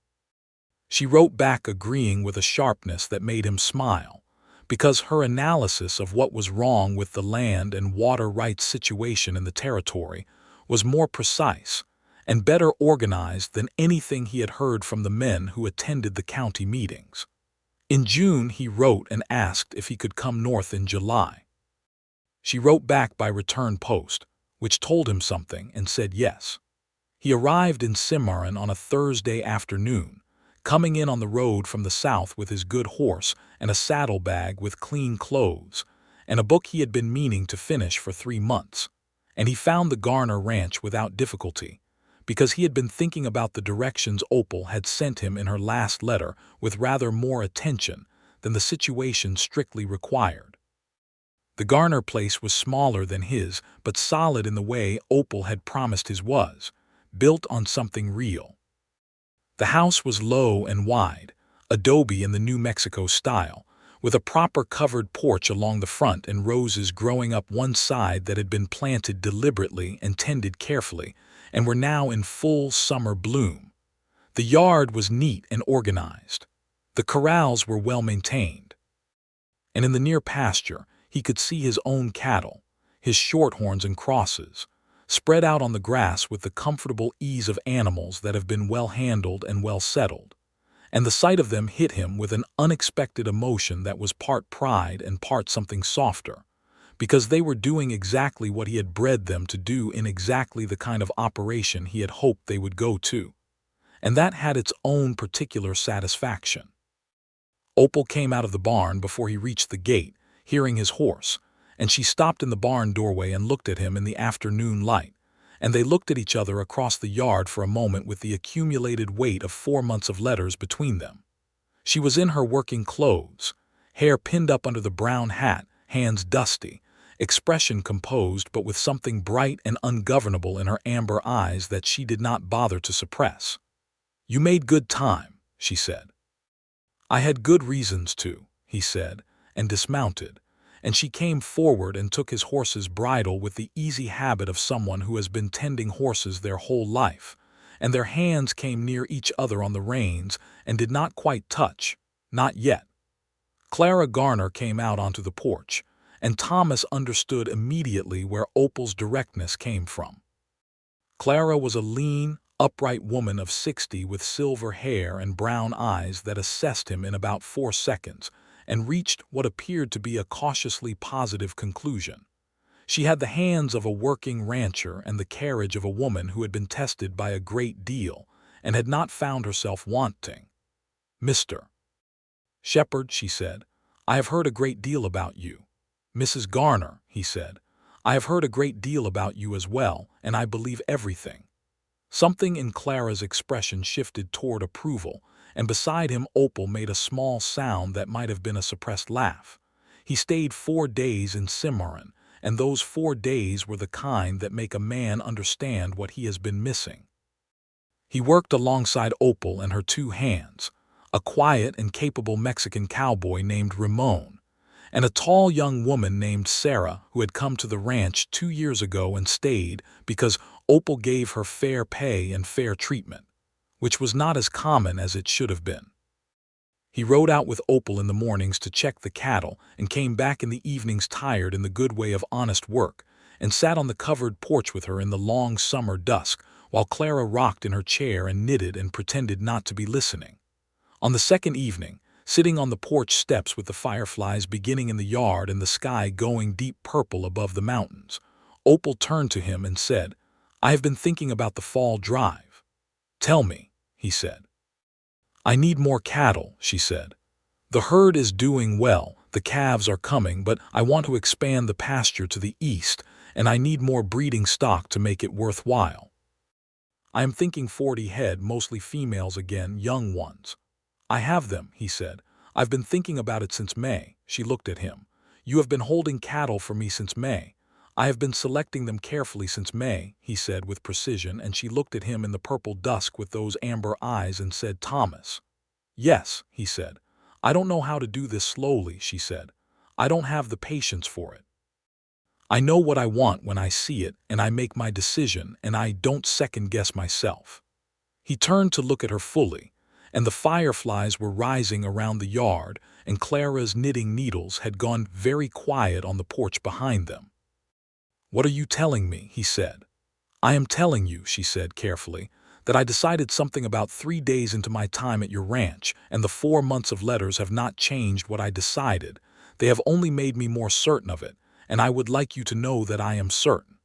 A: She wrote back agreeing with a sharpness that made him smile, because her analysis of what was wrong with the land and water rights situation in the territory was more precise and better organized than anything he had heard from the men who attended the county meetings. In June he wrote and asked if he could come north in July. She wrote back by return post, which told him something, and said yes. He arrived in Cimarron on a Thursday afternoon, coming in on the road from the south with his good horse and a saddlebag with clean clothes, and a book he had been meaning to finish for 3 months, and he found the Garner ranch without difficulty, because he had been thinking about the directions Opal had sent him in her last letter with rather more attention than the situation strictly required. The Garner place was smaller than his, but solid in the way Opal had promised his was, built on something real. The house was low and wide, adobe in the New Mexico style, with a proper covered porch along the front and roses growing up one side that had been planted deliberately and tended carefully, and were now in full summer bloom. The yard was neat and organized. The corrals were well maintained. And in the near pasture, he could see his own cattle, his shorthorns and crosses, spread out on the grass with the comfortable ease of animals that have been well handled and well settled, and the sight of them hit him with an unexpected emotion that was part pride and part something softer, because they were doing exactly what he had bred them to do in exactly the kind of operation he had hoped they would go to, and that had its own particular satisfaction. Opal came out of the barn before he reached the gate, hearing his horse, and she stopped in the barn doorway and looked at him in the afternoon light, and they looked at each other across the yard for a moment with the accumulated weight of 4 months of letters between them. She was in her working clothes, hair pinned up under the brown hat, hands dusty, expression composed but with something bright and ungovernable in her amber eyes that she did not bother to suppress. "You made good time," she said. "I had good reasons to," he said, and dismounted, and she came forward and took his horse's bridle with the easy habit of someone who has been tending horses their whole life, and their hands came near each other on the reins and did not quite touch, not yet. Clara Garner came out onto the porch, and Thomas understood immediately where Opal's directness came from. Clara was a lean, upright woman of 60 with silver hair and brown eyes that assessed him in about 4 seconds and reached what appeared to be a cautiously positive conclusion. She had the hands of a working rancher and the carriage of a woman who had been tested by a great deal and had not found herself wanting. "Mr. Shepard," she said, "I have heard a great deal about you." "Mrs. Garner," he said, "I have heard a great deal about you as well, and I believe everything." Something in Clara's expression shifted toward approval, and beside him Opal made a small sound that might have been a suppressed laugh. He stayed 4 days in Cimarron, and those 4 days were the kind that make a man understand what he has been missing. He worked alongside Opal and her 2 hands, a quiet and capable Mexican cowboy named Ramon, and a tall young woman named Sarah who had come to the ranch 2 years ago and stayed because Opal gave her fair pay and fair treatment, which was not as common as it should have been. He rode out with Opal in the mornings to check the cattle and came back in the evenings tired in the good way of honest work, and sat on the covered porch with her in the long summer dusk while Clara rocked in her chair and knitted and pretended not to be listening. On the second evening, sitting on the porch steps with the fireflies beginning in the yard and the sky going deep purple above the mountains, Opal turned to him and said, "I have been thinking about the fall drive." "Tell me," he said. "I need more cattle," she said. "The herd is doing well, the calves are coming, but I want to expand the pasture to the east, and I need more breeding stock to make it worthwhile. I am thinking 40 head, mostly females again, young ones." "I have them," he said. "I've been thinking about it since May." She looked at him. "You have been holding cattle for me since May." "I have been selecting them carefully since May," he said with precision, and she looked at him in the purple dusk with those amber eyes and said, "Thomas." "Yes," he said. "I don't know how to do this slowly," she said. "I don't have the patience for it. I know what I want when I see it, and I make my decision, and I don't second-guess myself." He turned to look at her fully, and the fireflies were rising around the yard, and Clara's knitting needles had gone very quiet on the porch behind them. "What are you telling me?" he said. "I am telling you," she said carefully, "that I decided something about 3 days into my time at your ranch, and the 4 months of letters have not changed what I decided. They have only made me more certain of it, and I would like you to know that I am certain."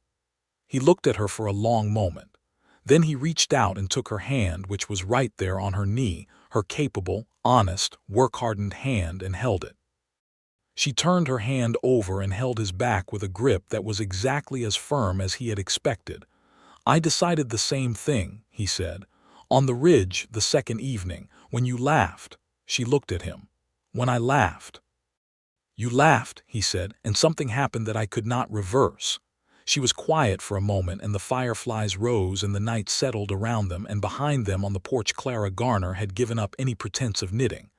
A: He looked at her for a long moment. Then he reached out and took her hand, which was right there on her knee, her capable, honest, work-hardened hand, and held it. She turned her hand over and held his back with a grip that was exactly as firm as he had expected. "I decided the same thing," he said. "On the ridge the second evening, when you laughed." She looked at him. "When I laughed." "You laughed," he said, "and something happened that I could not reverse." She was quiet for a moment, and the fireflies rose and the night settled around them, and behind them on the porch Clara Garner had given up any pretense of knitting.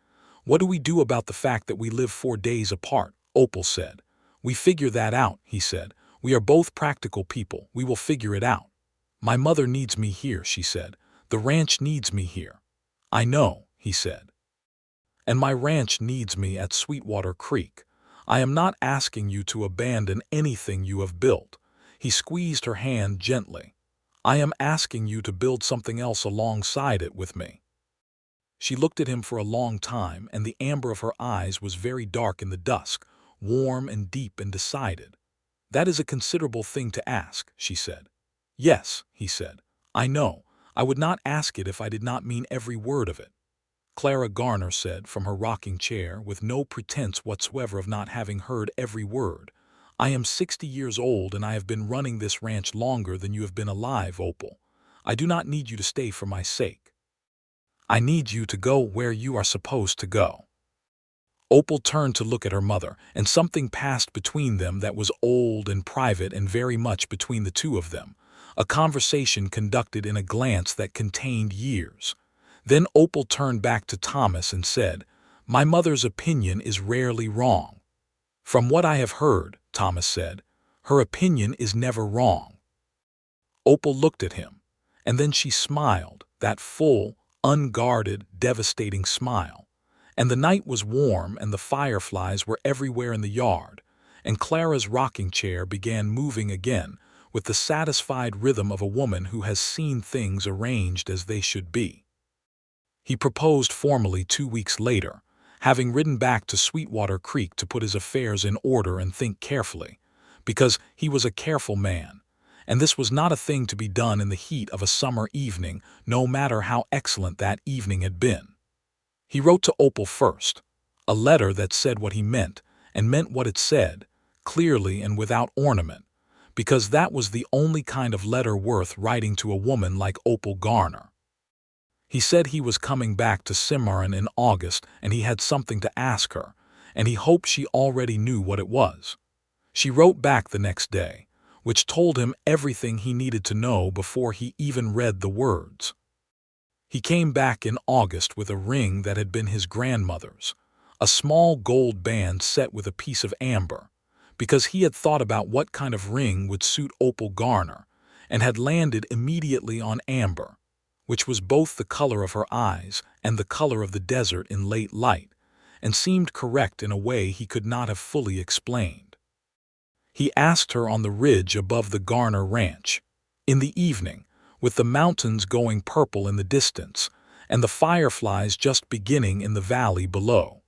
A: "What do we do about the fact that we live 4 days apart?" Opal said. "We figure that out," he said. "We are both practical people. We will figure it out." "My mother needs me here," she said. "The ranch needs me here." "I know," he said. "And my ranch needs me at Sweetwater Creek. I am not asking you to abandon anything you have built." He squeezed her hand gently. "I am asking you to build something else alongside it with me." She looked at him for a long time, and the amber of her eyes was very dark in the dusk, warm and deep and decided. "That is a considerable thing to ask," she said. "Yes," he said. "I know. I would not ask it if I did not mean every word of it." Clara Garner said from her rocking chair, with no pretense whatsoever of not having heard every word, "I am 60 years old, and I have been running this ranch longer than you have been alive, Opal. I do not need you to stay for my sake. I need you to go where you are supposed to go." Opal turned to look at her mother, and something passed between them that was old and private and very much between the two of them, a conversation conducted in a glance that contained years. Then Opal turned back to Thomas and said, "My mother's opinion is rarely wrong." "From what I have heard," Thomas said, "her opinion is never wrong." Opal looked at him, and then she smiled, that full, unguarded, devastating smile. And the night was warm, and the fireflies were everywhere in the yard, and Clara's rocking chair began moving again with the satisfied rhythm of a woman who has seen things arranged as they should be. He proposed formally 2 weeks later, having ridden back to Sweetwater Creek to put his affairs in order and think carefully, because he was a careful man, and this was not a thing to be done in the heat of a summer evening, no matter how excellent that evening had been. He wrote to Opal first, a letter that said what he meant, and meant what it said, clearly and without ornament, because that was the only kind of letter worth writing to a woman like Opal Garner. He said he was coming back to Cimarron in August and he had something to ask her, and he hoped she already knew what it was. She wrote back the next day, which told him everything he needed to know before he even read the words. He came back in August with a ring that had been his grandmother's, a small gold band set with a piece of amber, because he had thought about what kind of ring would suit Opal Garner, and had landed immediately on amber, which was both the color of her eyes and the color of the desert in late light, and seemed correct in a way he could not have fully explained. He asked her on the ridge above the Garner ranch, in the evening, with the mountains going purple in the distance, and the fireflies just beginning in the valley below.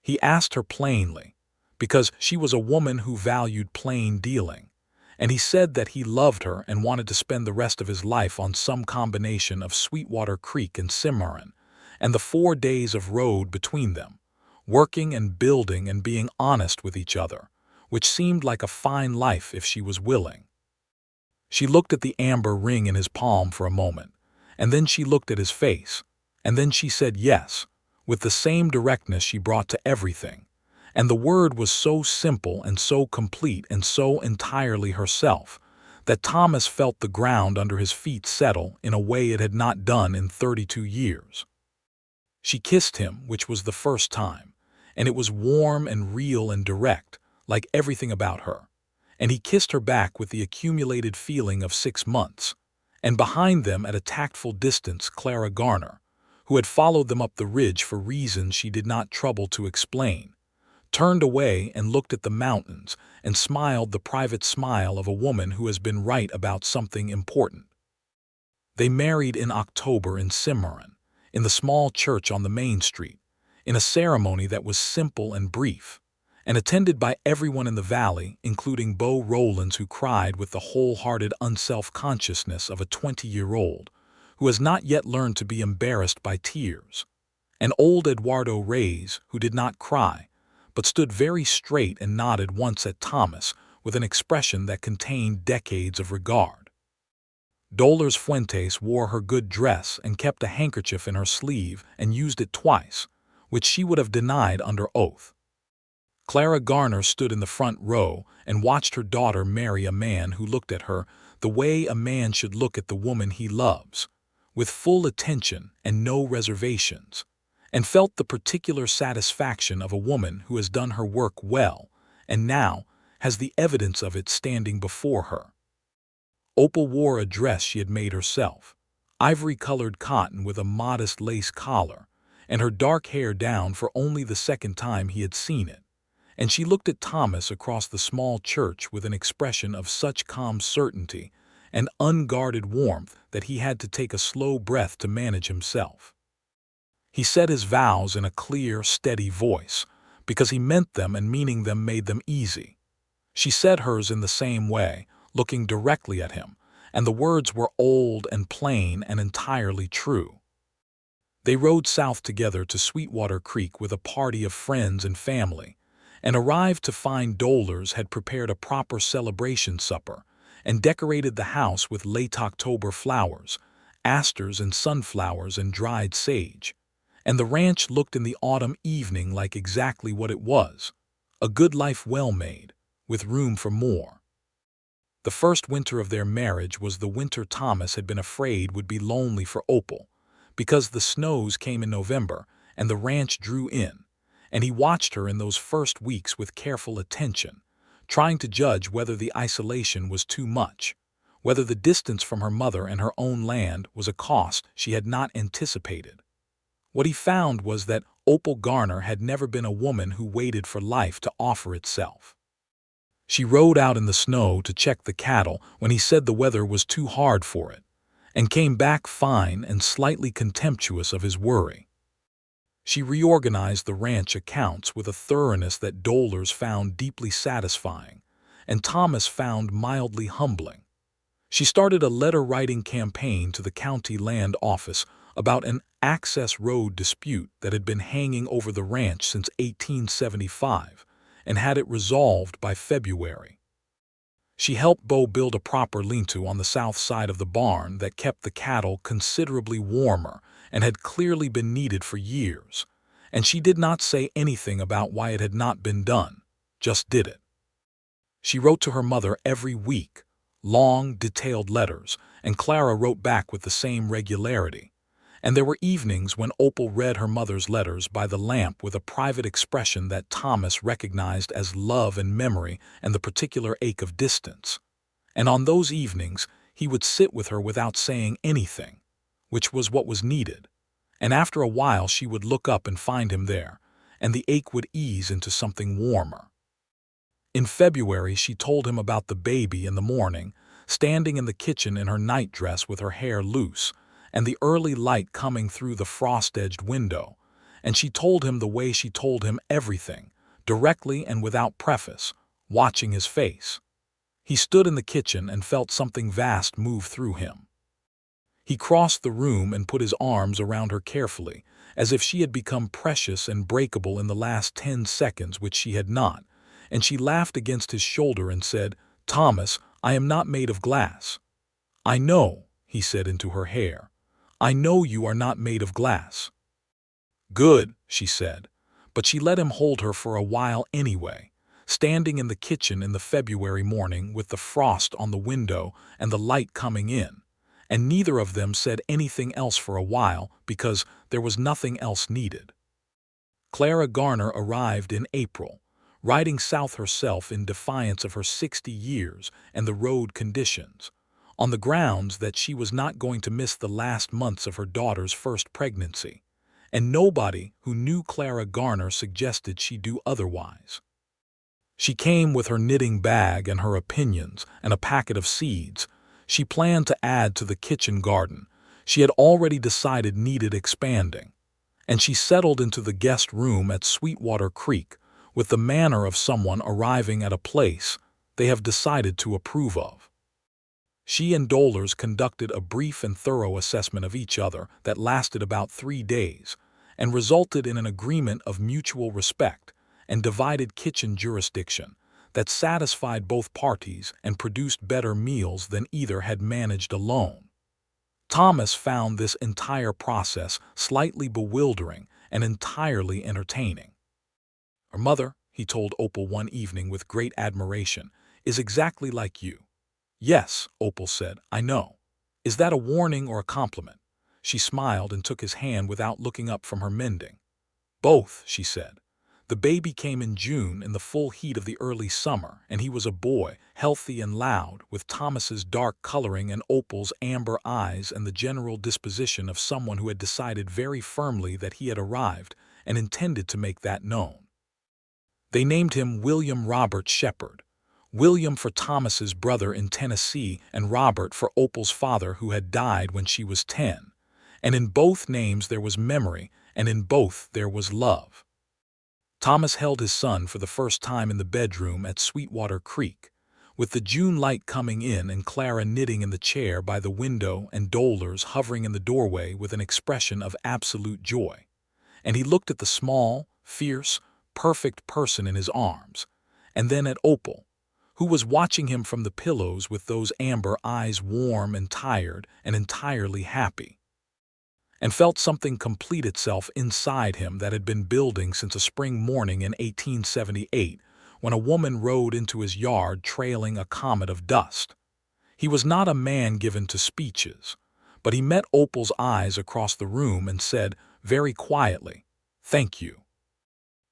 A: He asked her plainly, because she was a woman who valued plain dealing, and he said that he loved her and wanted to spend the rest of his life on some combination of Sweetwater Creek and Cimarron, and the 4 days of road between them, working and building and being honest with each other, which seemed like a fine life if she was willing. She looked at the amber ring in his palm for a moment, and then she looked at his face, and then she said yes, with the same directness she brought to everything, and the word was so simple and so complete and so entirely herself that Thomas felt the ground under his feet settle in a way it had not done in 32 years. She kissed him, which was the first time, and it was warm and real and direct, like everything about her, and he kissed her back with the accumulated feeling of 6 months, and behind them at a tactful distance Clara Garner, who had followed them up the ridge for reasons she did not trouble to explain, turned away and looked at the mountains and smiled the private smile of a woman who has been right about something important. They married in October in Cimarron, in the small church on the main street, in a ceremony that was simple and brief, and attended by everyone in the valley, including Beau Rowlands, who cried with the wholehearted unself-consciousness of a 20-year-old who has not yet learned to be embarrassed by tears, and old Eduardo Reyes, who did not cry, but stood very straight and nodded once at Thomas with an expression that contained decades of regard. Dolores Fuentes wore her good dress and kept a handkerchief in her sleeve and used it twice, which she would have denied under oath. Clara Garner stood in the front row and watched her daughter marry a man who looked at her the way a man should look at the woman he loves, with full attention and no reservations, and felt the particular satisfaction of a woman who has done her work well and now has the evidence of it standing before her. Opal wore a dress she had made herself, ivory-colored cotton with a modest lace collar, and her dark hair down for only the second time he had seen it, and she looked at Thomas across the small church with an expression of such calm certainty and unguarded warmth that he had to take a slow breath to manage himself. He said his vows in a clear, steady voice, because he meant them and meaning them made them easy. She said hers in the same way, looking directly at him, and the words were old and plain and entirely true. They rode south together to Sweetwater Creek with a party of friends and family, and arrived to find Dolores had prepared a proper celebration supper and decorated the house with late October flowers, asters and sunflowers and dried sage, and the ranch looked in the autumn evening like exactly what it was, a good life well made, with room for more. The first winter of their marriage was the winter Thomas had been afraid would be lonely for Opal, because the snows came in November and the ranch drew in, and he watched her in those first weeks with careful attention, trying to judge whether the isolation was too much, whether the distance from her mother and her own land was a cost she had not anticipated. What he found was that Opal Garner had never been a woman who waited for life to offer itself. She rode out in the snow to check the cattle when he said the weather was too hard for it, and came back fine and slightly contemptuous of his worry. She reorganized the ranch accounts with a thoroughness that Dolores found deeply satisfying, and Thomas found mildly humbling. She started a letter-writing campaign to the county land office about an access road dispute that had been hanging over the ranch since 1875, and had it resolved by February. She helped Bo build a proper lean-to on the south side of the barn that kept the cattle considerably warmer and had clearly been needed for years. And she did not say anything about why it had not been done, just did it. She wrote to her mother every week, long, detailed letters, and Clara wrote back with the same regularity. And there were evenings when Opal read her mother's letters by the lamp with a private expression that Thomas recognized as love and memory and the particular ache of distance. And on those evenings, he would sit with her without saying anything, which was what was needed. And after a while she would look up and find him there, and the ache would ease into something warmer. In February, she told him about the baby in the morning, standing in the kitchen in her nightdress with her hair loose, and the early light coming through the frost-edged window, and she told him the way she told him everything, directly and without preface, watching his face. He stood in the kitchen and felt something vast move through him. He crossed the room and put his arms around her carefully, as if she had become precious and breakable in the last 10 seconds, which she had not, and she laughed against his shoulder and said, "Thomas, I am not made of glass." "I know," he said into her hair. "I know you are not made of glass." "Good," she said, but she let him hold her for a while anyway, standing in the kitchen in the February morning with the frost on the window and the light coming in, and neither of them said anything else for a while because there was nothing else needed. Clara Garner arrived in April, riding south herself in defiance of her 60 years and the road conditions, on the grounds that she was not going to miss the last months of her daughter's first pregnancy, and nobody who knew Clara Garner suggested she do otherwise. She came with her knitting bag and her opinions and a packet of seeds. She planned to add to the kitchen garden. She had already decided needed expanding, and she settled into the guest room at Sweetwater Creek with the manner of someone arriving at a place they have decided to approve of. She and Dolores conducted a brief and thorough assessment of each other that lasted about 3 days and resulted in an agreement of mutual respect and divided kitchen jurisdiction that satisfied both parties and produced better meals than either had managed alone. Thomas found this entire process slightly bewildering and entirely entertaining. "Her mother," he told Opal one evening with great admiration, "is exactly like you." "Yes," Opal said, "I know." "Is that a warning or a compliment?" She smiled and took his hand without looking up from her mending. "Both," she said. "The baby came in June in the full heat of the early summer, and he was a boy, healthy and loud, with Thomas's dark coloring and Opal's amber eyes and the general disposition of someone who had decided very firmly that he had arrived and intended to make that known. They named him William Robert Shepard. William for Thomas's brother in Tennessee and Robert for Opal's father who had died when she was 10. And in both names there was memory, and in both there was love. Thomas held his son for the first time in the bedroom at Sweetwater Creek, with the June light coming in and Clara knitting in the chair by the window and Dolores hovering in the doorway with an expression of absolute joy. And he looked at the small, fierce, perfect person in his arms, and then at Opal, who was watching him from the pillows with those amber eyes warm and tired and entirely happy, and felt something complete itself inside him that had been building since a spring morning in 1878 when a woman rode into his yard trailing a comet of dust. He was not a man given to speeches, but he met Opal's eyes across the room and said, very quietly, "Thank you."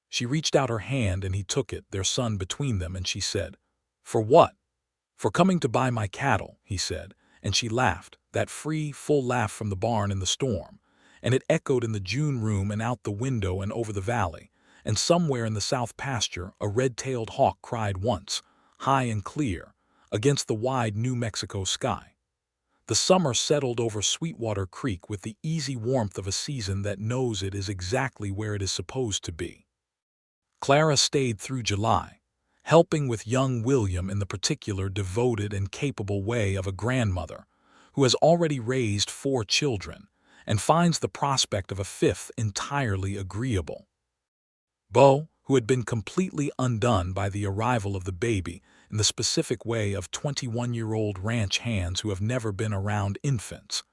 A: She reached out her hand and he took it, their son between them, and she said, "For what?" "For coming to buy my cattle," he said, and she laughed, that free, full laugh from the barn in the storm, and it echoed in the June room and out the window and over the valley, and somewhere in the south pasture a red-tailed hawk cried once, high and clear, against the wide New Mexico sky. The summer settled over Sweetwater Creek with the easy warmth of a season that knows it is exactly where it is supposed to be. Clara stayed through July, helping with young William in the particular devoted and capable way of a grandmother who has already raised 4 children and finds the prospect of a 5th entirely agreeable. Bo, who had been completely undone by the arrival of the baby in the specific way of 21-year-old ranch hands who have never been around infants,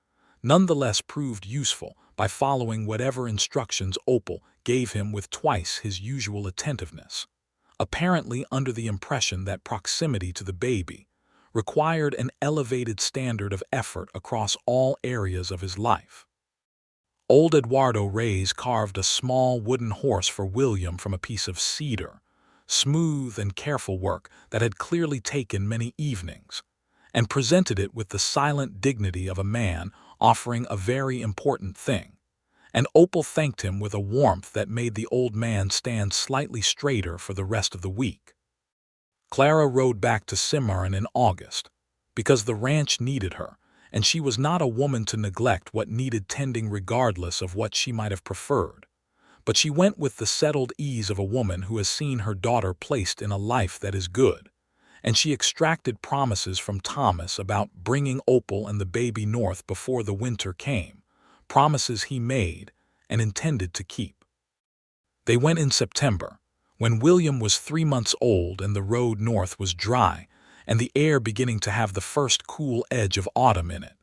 A: nonetheless proved useful by following whatever instructions Opal gave him with twice his usual attentiveness, apparently under the impression that proximity to the baby required an elevated standard of effort across all areas of his life. Old Eduardo Reyes carved a small wooden horse for William from a piece of cedar, smooth and careful work that had clearly taken many evenings, and presented it with the silent dignity of a man offering a very important thing, and Opal thanked him with a warmth that made the old man stand slightly straighter for the rest of the week. Clara rode back to Cimarron in August, because the ranch needed her, and she was not a woman to neglect what needed tending regardless of what she might have preferred. But she went with the settled ease of a woman who has seen her daughter placed in a life that is good, and she extracted promises from Thomas about bringing Opal and the baby north before the winter came, promises he made and intended to keep. They went in September, when William was 3 months old and the road north was dry, and the air beginning to have the first cool edge of autumn in it.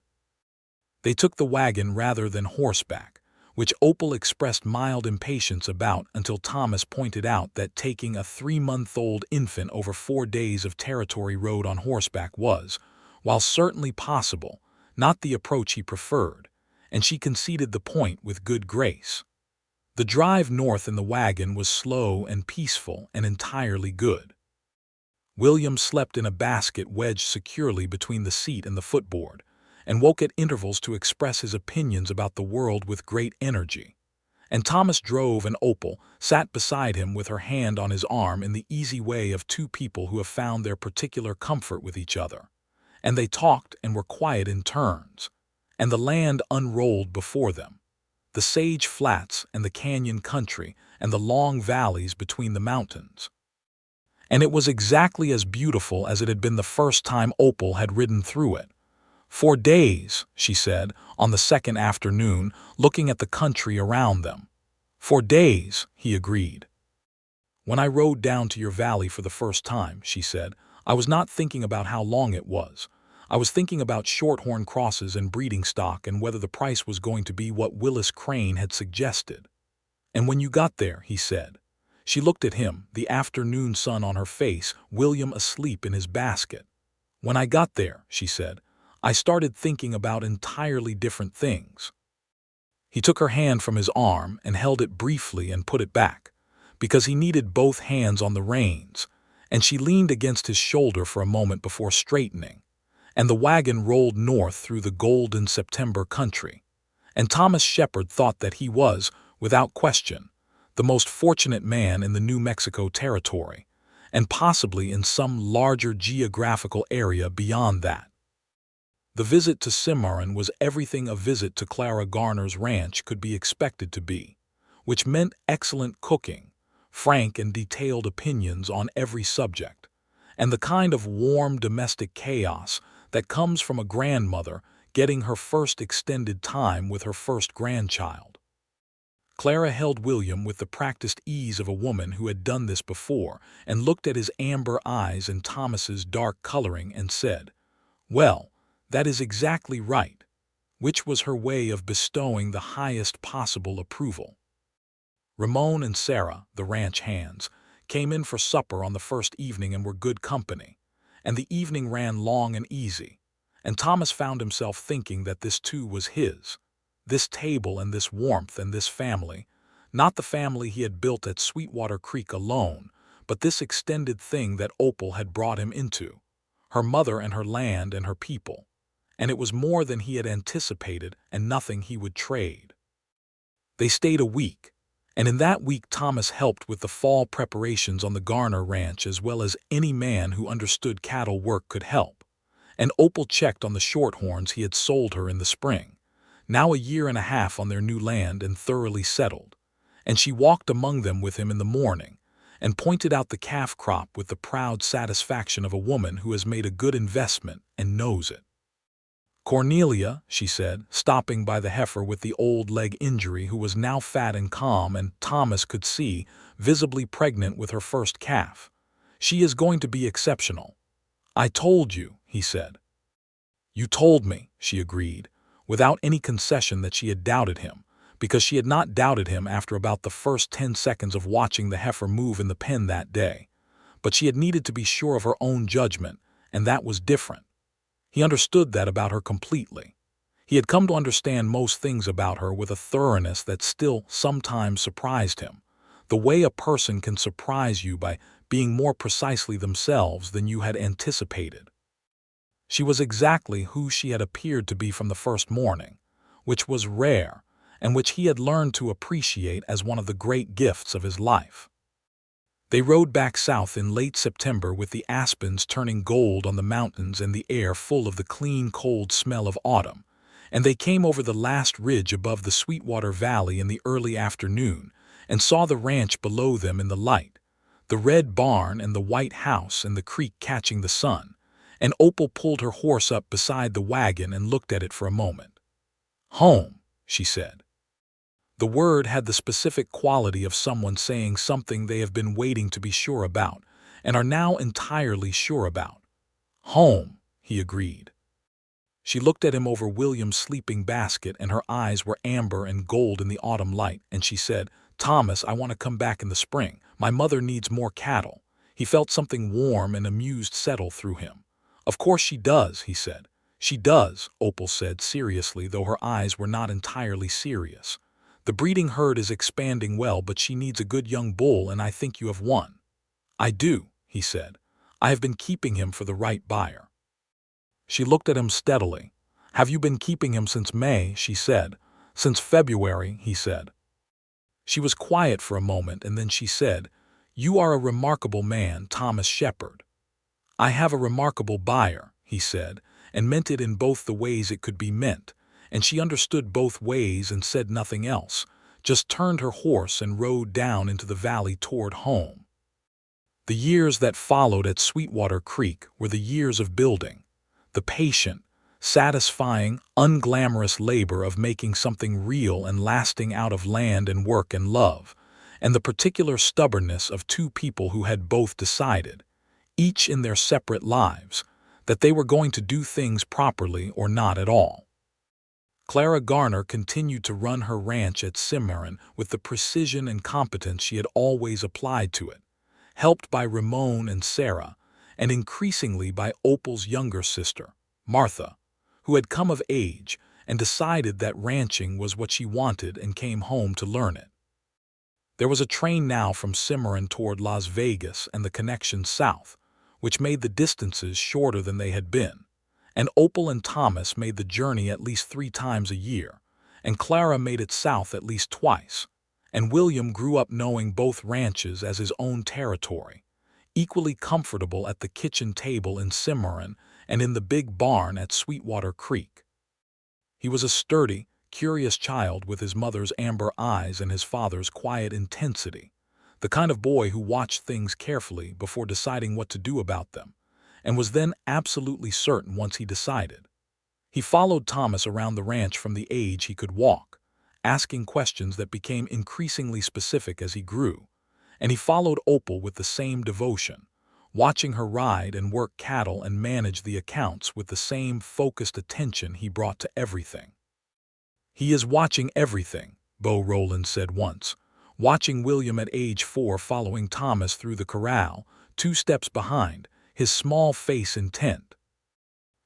A: They took the wagon rather than horseback, which Opal expressed mild impatience about until Thomas pointed out that taking a 3-month-old infant over 4 days of territory road on horseback was, while certainly possible, not the approach he preferred, and she conceded the point with good grace. The drive north in the wagon was slow and peaceful and entirely good. William slept in a basket wedged securely between the seat and the footboard, and woke at intervals to express his opinions about the world with great energy. And Thomas drove, and Opal sat beside him with her hand on his arm in the easy way of two people who have found their particular comfort with each other. And they talked and were quiet in turns, and the land unrolled before them, the sage flats and the canyon country and the long valleys between the mountains. And it was exactly as beautiful as it had been the first time Opal had ridden through it. 4 days, she said, on the second afternoon, looking at the country around them. 4 days, he agreed. When I rode down to your valley for the first time, she said, I was not thinking about how long it was. I was thinking about shorthorn crosses and breeding stock and whether the price was going to be what Willis Crane had suggested. And when you got there, he said. She looked at him, the afternoon sun on her face, William asleep in his basket. When I got there, she said, I started thinking about entirely different things. He took her hand from his arm and held it briefly and put it back, because he needed both hands on the reins, and she leaned against his shoulder for a moment before straightening, and the wagon rolled north through the golden September country, and Thomas Shepard thought that he was, without question, the most fortunate man in the New Mexico territory, and possibly in some larger geographical area beyond that. The visit to Cimarron was everything a visit to Clara Garner's ranch could be expected to be, which meant excellent cooking, frank and detailed opinions on every subject, and the kind of warm domestic chaos that comes from a grandmother getting her first extended time with her first grandchild. Clara held William with the practiced ease of a woman who had done this before and looked at his amber eyes and Thomas's dark coloring and said, Well, that is exactly right, which was her way of bestowing the highest possible approval. Ramon and Sarah, the ranch hands, came in for supper on the first evening and were good company, and the evening ran long and easy, and Thomas found himself thinking that this too was his, this table and this warmth and this family, not the family he had built at Sweetwater Creek alone, but this extended thing that Opal had brought him into, her mother and her land and her people, and it was more than he had anticipated and nothing he would trade. They stayed a week, and in that week Thomas helped with the fall preparations on the Garner ranch as well as any man who understood cattle work could help, and Opal checked on the shorthorns he had sold her in the spring, now a year and a half on their new land and thoroughly settled, and she walked among them with him in the morning and pointed out the calf crop with the proud satisfaction of a woman who has made a good investment and knows it. Cornelia, she said, stopping by the heifer with the old leg injury who was now fat and calm and, Thomas could see, visibly pregnant with her first calf. "She is going to be exceptional." "I told you," he said. "You told me," she agreed, without any concession that she had doubted him, because she had not doubted him after about the first 10 seconds of watching the heifer move in the pen that day. But she had needed to be sure of her own judgment, and that was different. He understood that about her completely. He had come to understand most things about her with a thoroughness that still sometimes surprised him, the way a person can surprise you by being more precisely themselves than you had anticipated. She was exactly who she had appeared to be from the first morning, which was rare, and which he had learned to appreciate as one of the great gifts of his life. They rode back south in late September with the aspens turning gold on the mountains and the air full of the clean, cold smell of autumn, and they came over the last ridge above the Sweetwater Valley in the early afternoon and saw the ranch below them in the light, the red barn and the white house and the creek catching the sun, and Opal pulled her horse up beside the wagon and looked at it for a moment. "Home," she said. The word had the specific quality of someone saying something they have been waiting to be sure about, and are now entirely sure about. "Home," he agreed. She looked at him over William's sleeping basket, and her eyes were amber and gold in the autumn light, and she said, "Thomas, I want to come back in the spring. My mother needs more cattle." He felt something warm and amused settle through him. "Of course she does," he said. "She does," Opal said seriously, though her eyes were not entirely serious. "The breeding herd is expanding well, but she needs a good young bull, and I think you have one." "I do," he said. "I have been keeping him for the right buyer." She looked at him steadily. "Have you been keeping him since May?" she said. "Since February," he said. She was quiet for a moment, and then she said, "You are a remarkable man, Thomas Shepard." "I have a remarkable buyer," he said, and meant it in both the ways it could be meant, and she understood both ways and said nothing else, just turned her horse and rode down into the valley toward home. The years that followed at Sweetwater Creek were the years of building, the patient, satisfying, unglamorous labor of making something real and lasting out of land and work and love, and the particular stubbornness of two people who had both decided, each in their separate lives, that they were going to do things properly or not at all. Clara Garner continued to run her ranch at Cimarron with the precision and competence she had always applied to it, helped by Ramon and Sarah, and increasingly by Opal's younger sister, Martha, who had come of age and decided that ranching was what she wanted and came home to learn it. There was a train now from Cimarron toward Las Vegas and the connection south, which made the distances shorter than they had been, and Opal and Thomas made the journey at least 3 times a year, and Clara made it south at least twice, and William grew up knowing both ranches as his own territory, equally comfortable at the kitchen table in Cimarron and in the big barn at Sweetwater Creek. He was a sturdy, curious child with his mother's amber eyes and his father's quiet intensity, the kind of boy who watched things carefully before deciding what to do about them, and was then absolutely certain once he decided. He followed Thomas around the ranch from the age he could walk, asking questions that became increasingly specific as he grew, and he followed Opal with the same devotion, watching her ride and work cattle and manage the accounts with the same focused attention he brought to everything. "He is watching everything," Beau Rowland said once, watching William at age 4 following Thomas through the corral, 2 steps behind, his small face intent.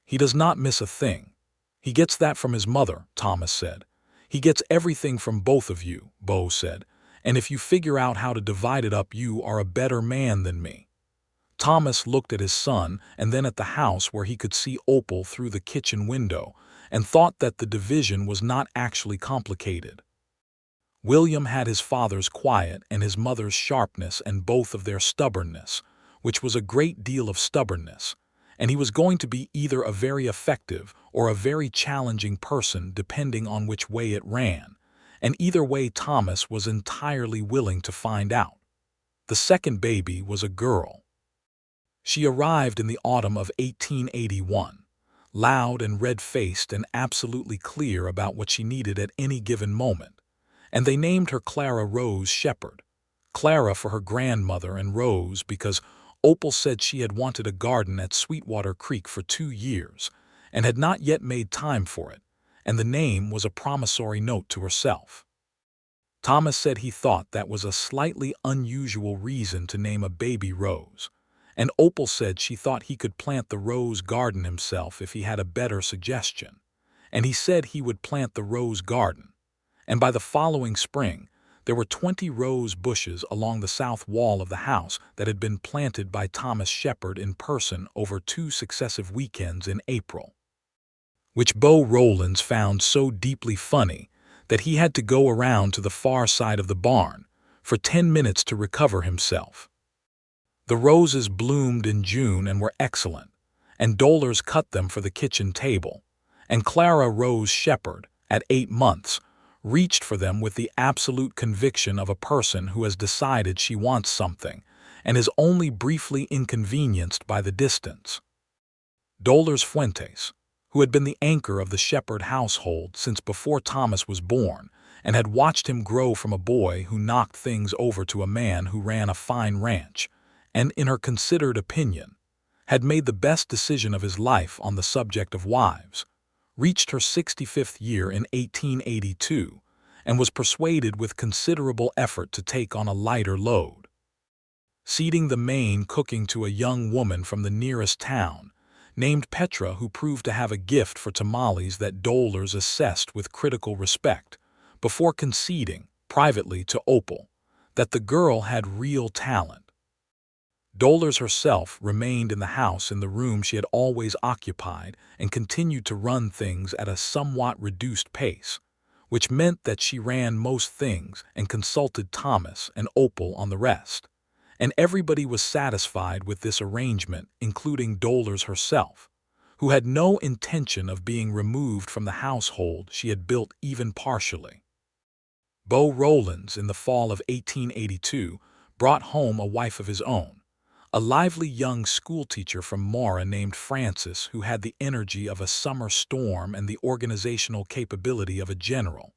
A: "He does not miss a thing. He gets that from his mother," Thomas said. "He gets everything from both of you," Beau said, "and if you figure out how to divide it up, you are a better man than me." Thomas looked at his son and then at the house where he could see Opal through the kitchen window and thought that the division was not actually complicated. William had his father's quiet and his mother's sharpness and both of their stubbornness, which was a great deal of stubbornness, and he was going to be either a very effective or a very challenging person depending on which way it ran, and either way Thomas was entirely willing to find out. The second baby was a girl. She arrived in the autumn of 1881, loud and red-faced and absolutely clear about what she needed at any given moment, and they named her Clara Rose Shepard. Clara for her grandmother, and Rose because Opal said she had wanted a garden at Sweetwater Creek for 2 years and had not yet made time for it, and the name was a promissory note to herself. Thomas said he thought that was a slightly unusual reason to name a baby Rose, and Opal said she thought he could plant the rose garden himself if he had a better suggestion, and he said he would plant the rose garden. And by the following spring, there were 20 rose bushes along the south wall of the house that had been planted by Thomas Shepard in person over 2 successive weekends in April, which Beau Rowlands found so deeply funny that he had to go around to the far side of the barn for 10 minutes to recover himself. The roses bloomed in June and were excellent, and Dolores cut them for the kitchen table, and Clara Rose Shepard, at 8 months, reached for them with the absolute conviction of a person who has decided she wants something and is only briefly inconvenienced by the distance. Dolores Fuentes, who had been the anchor of the Shepard household since before Thomas was born and had watched him grow from a boy who knocked things over to a man who ran a fine ranch, and, in her considered opinion, had made the best decision of his life on the subject of wives, reached her 65th year in 1882 and was persuaded with considerable effort to take on a lighter load. Ceding the main cooking to a young woman from the nearest town, named Petra, who proved to have a gift for tamales that Dolores assessed with critical respect, before conceding, privately to Opal, that the girl had real talent. Dolores herself remained in the house in the room she had always occupied and continued to run things at a somewhat reduced pace, which meant that she ran most things and consulted Thomas and Opal on the rest. And everybody was satisfied with this arrangement, including Dolores herself, who had no intention of being removed from the household she had built even partially. Beau Rowlands, in the fall of 1882, brought home a wife of his own, a lively young schoolteacher from Mora named Frances, who had the energy of a summer storm and the organizational capability of a general,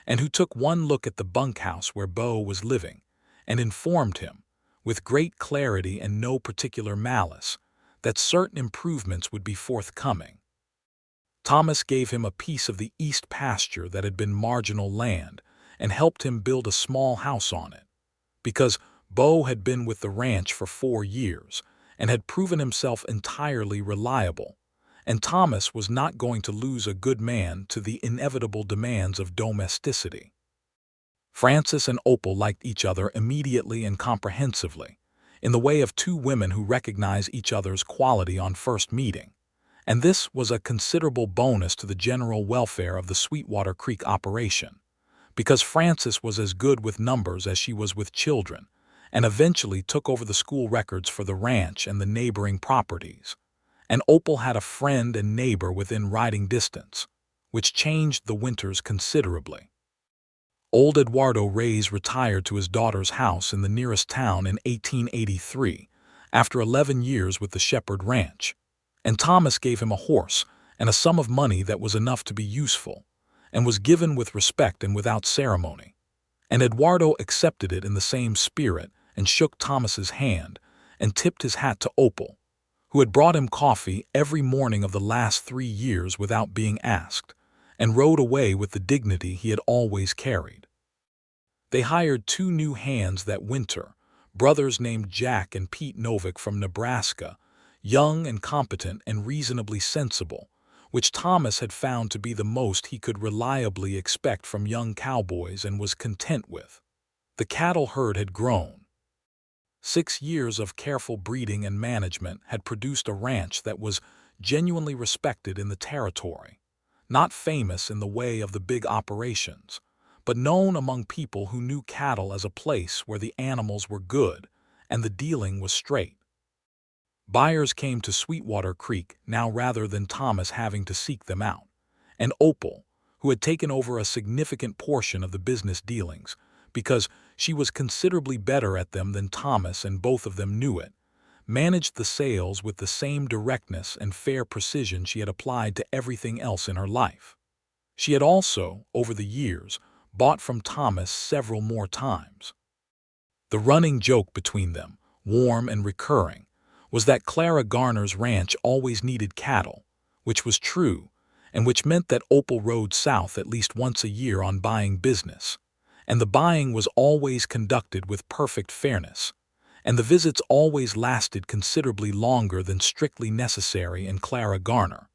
A: and who took one look at the bunkhouse where Beau was living and informed him, with great clarity and no particular malice, that certain improvements would be forthcoming. Thomas gave him a piece of the east pasture that had been marginal land and helped him build a small house on it, because Beau had been with the ranch for 4 years and had proven himself entirely reliable, and Thomas was not going to lose a good man to the inevitable demands of domesticity. Frances and Opal liked each other immediately and comprehensively, in the way of 2 women who recognize each other's quality on first meeting, and this was a considerable bonus to the general welfare of the Sweetwater Creek operation, because Frances was as good with numbers as she was with children, and eventually took over the school records for the ranch and the neighboring properties, and Opal had a friend and neighbor within riding distance, which changed the winters considerably. Old Eduardo Reyes retired to his daughter's house in the nearest town in 1883, after 11 years with the Shepard Ranch, and Thomas gave him a horse and a sum of money that was enough to be useful, and was given with respect and without ceremony, and Eduardo accepted it in the same spirit and shook Thomas's hand and tipped his hat to Opal, who had brought him coffee every morning of the last 3 years without being asked, and rode away with the dignity he had always carried. They hired 2 new hands that winter, brothers named Jack and Pete Novick from Nebraska, young and competent and reasonably sensible, which Thomas had found to be the most he could reliably expect from young cowboys and was content with. The cattle herd had grown. 6 years of careful breeding and management had produced a ranch that was genuinely respected in the territory, not famous in the way of the big operations, but known among people who knew cattle as a place where the animals were good and the dealing was straight. Buyers came to Sweetwater Creek now rather than Thomas having to seek them out, and Opal, who had taken over a significant portion of the business dealings, because she was considerably better at them than Thomas and both of them knew it, managed the sales with the same directness and fair precision she had applied to everything else in her life. She had also, over the years, bought from Thomas several more times. The running joke between them, warm and recurring, was that Clara Garner's ranch always needed cattle, which was true, and which meant that Opal rode south at least once a year on buying business, and the buying was always conducted with perfect fairness, and the visits always lasted considerably longer than strictly necessary, and Clara Garner,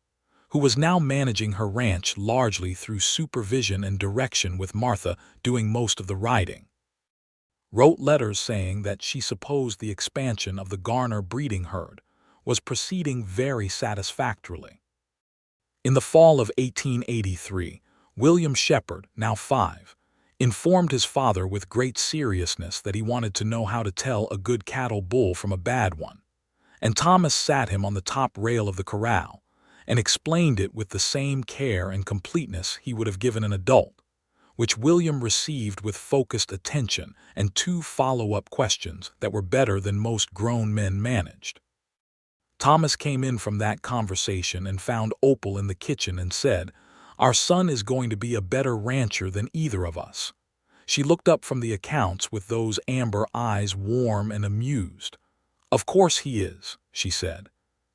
A: who was now managing her ranch largely through supervision and direction with Martha doing most of the riding, wrote letters saying that she supposed the expansion of the Garner breeding herd was proceeding very satisfactorily. In the fall of 1883, William Shepard, now 5, informed his father with great seriousness that he wanted to know how to tell a good cattle bull from a bad one, and Thomas sat him on the top rail of the corral and explained it with the same care and completeness he would have given an adult, which William received with focused attention and 2 follow-up questions that were better than most grown men managed. Thomas came in from that conversation and found Opal in the kitchen and said, "Our son is going to be a better rancher than either of us." She looked up from the accounts with those amber eyes, warm and amused. "Of course he is," she said.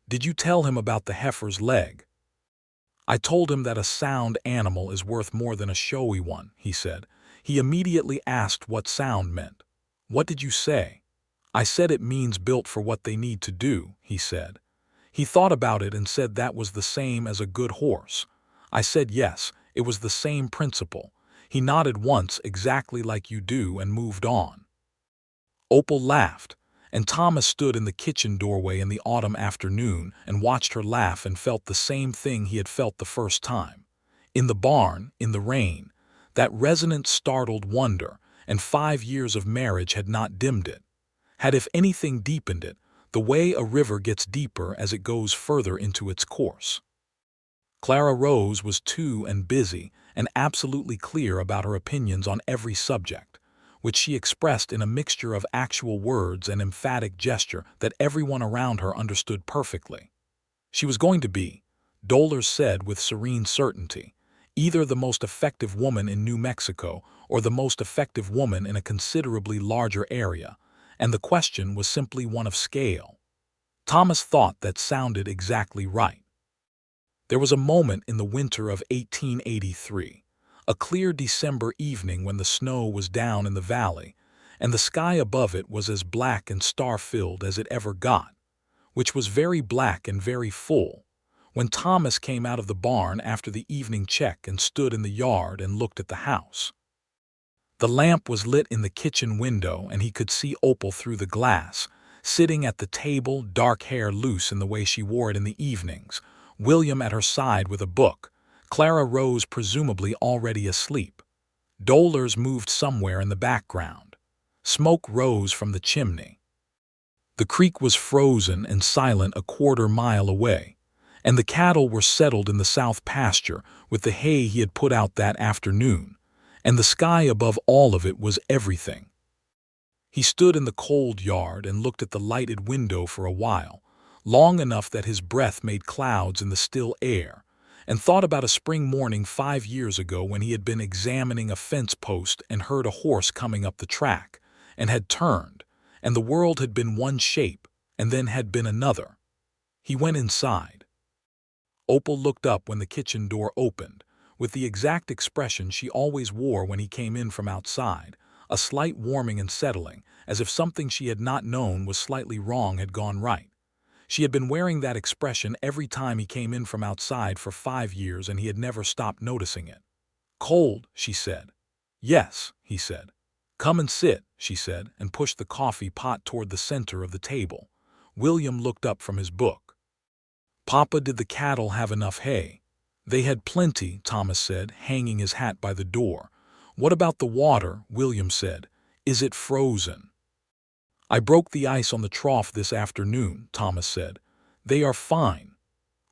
A: "Did you tell him about the heifer's leg?" "I told him that a sound animal is worth more than a showy one," he said. He immediately asked what sound meant. "What did you say?" "I said it means built for what they need to do," he said. He thought about it and said that was the same as a good horse. I said yes, it was the same principle. He nodded once exactly like you do and moved on. Opal laughed, and Thomas stood in the kitchen doorway in the autumn afternoon and watched her laugh and felt the same thing he had felt the first time. In the barn, in the rain, that resonant startled wonder, and 5 years of marriage had not dimmed it, had if anything deepened it, the way a river gets deeper as it goes further into its course. Clara Rose was too and busy and absolutely clear about her opinions on every subject, which she expressed in a mixture of actual words and emphatic gesture that everyone around her understood perfectly. She was going to be, Dolores said with serene certainty, either the most effective woman in New Mexico or the most effective woman in a considerably larger area, and the question was simply one of scale. Thomas thought that sounded exactly right. There was a moment in the winter of 1883, a clear December evening when the snow was down in the valley, and the sky above it was as black and star-filled as it ever got, which was very black and very full, when Thomas came out of the barn after the evening check and stood in the yard and looked at the house. The lamp was lit in the kitchen window and he could see Opal through the glass, sitting at the table, dark hair loose in the way she wore it in the evenings, William at her side with a book, Clara Rose presumably already asleep. Dolores moved somewhere in the background. Smoke rose from the chimney. The creek was frozen and silent a quarter-mile away, and the cattle were settled in the south pasture with the hay he had put out that afternoon, and the sky above all of it was everything. He stood in the cold yard and looked at the lighted window for a while, long enough that his breath made clouds in the still air, and thought about a spring morning 5 years ago when he had been examining a fence post and heard a horse coming up the track, and had turned, and the world had been one shape, and then had been another. He went inside. Opal looked up when the kitchen door opened, with the exact expression she always wore when he came in from outside, a slight warming and settling, as if something she had not known was slightly wrong had gone right. She had been wearing that expression every time he came in from outside for 5 years, and he had never stopped noticing it. "Cold," she said. "Yes," he said. "Come and sit," she said, and pushed the coffee pot toward the center of the table. William looked up from his book. "Papa, did the cattle have enough hay?" "They had plenty," Thomas said, hanging his hat by the door. "What about the water?" William said. "Is it frozen?" "I broke the ice on the trough this afternoon," Thomas said. "They are fine."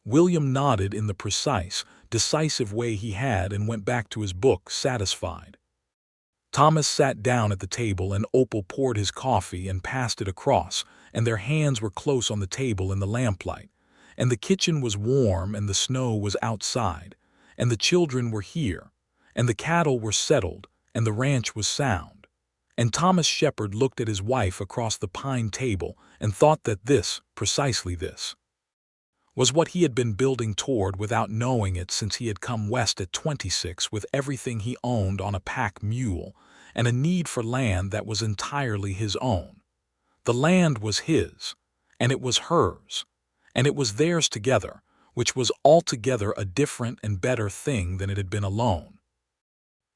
A: William nodded in the precise, decisive way he had and went back to his book, satisfied. Thomas sat down at the table and Opal poured his coffee and passed it across, and their hands were close on the table in the lamplight, and the kitchen was warm and the snow was outside, and the children were here, and the cattle were settled, and the ranch was sound. And Thomas Shepard looked at his wife across the pine table and thought that this, precisely this, was what he had been building toward without knowing it since he had come west at 26 with everything he owned on a pack mule and a need for land that was entirely his own. The land was his, and it was hers, and it was theirs together, which was altogether a different and better thing than it had been alone.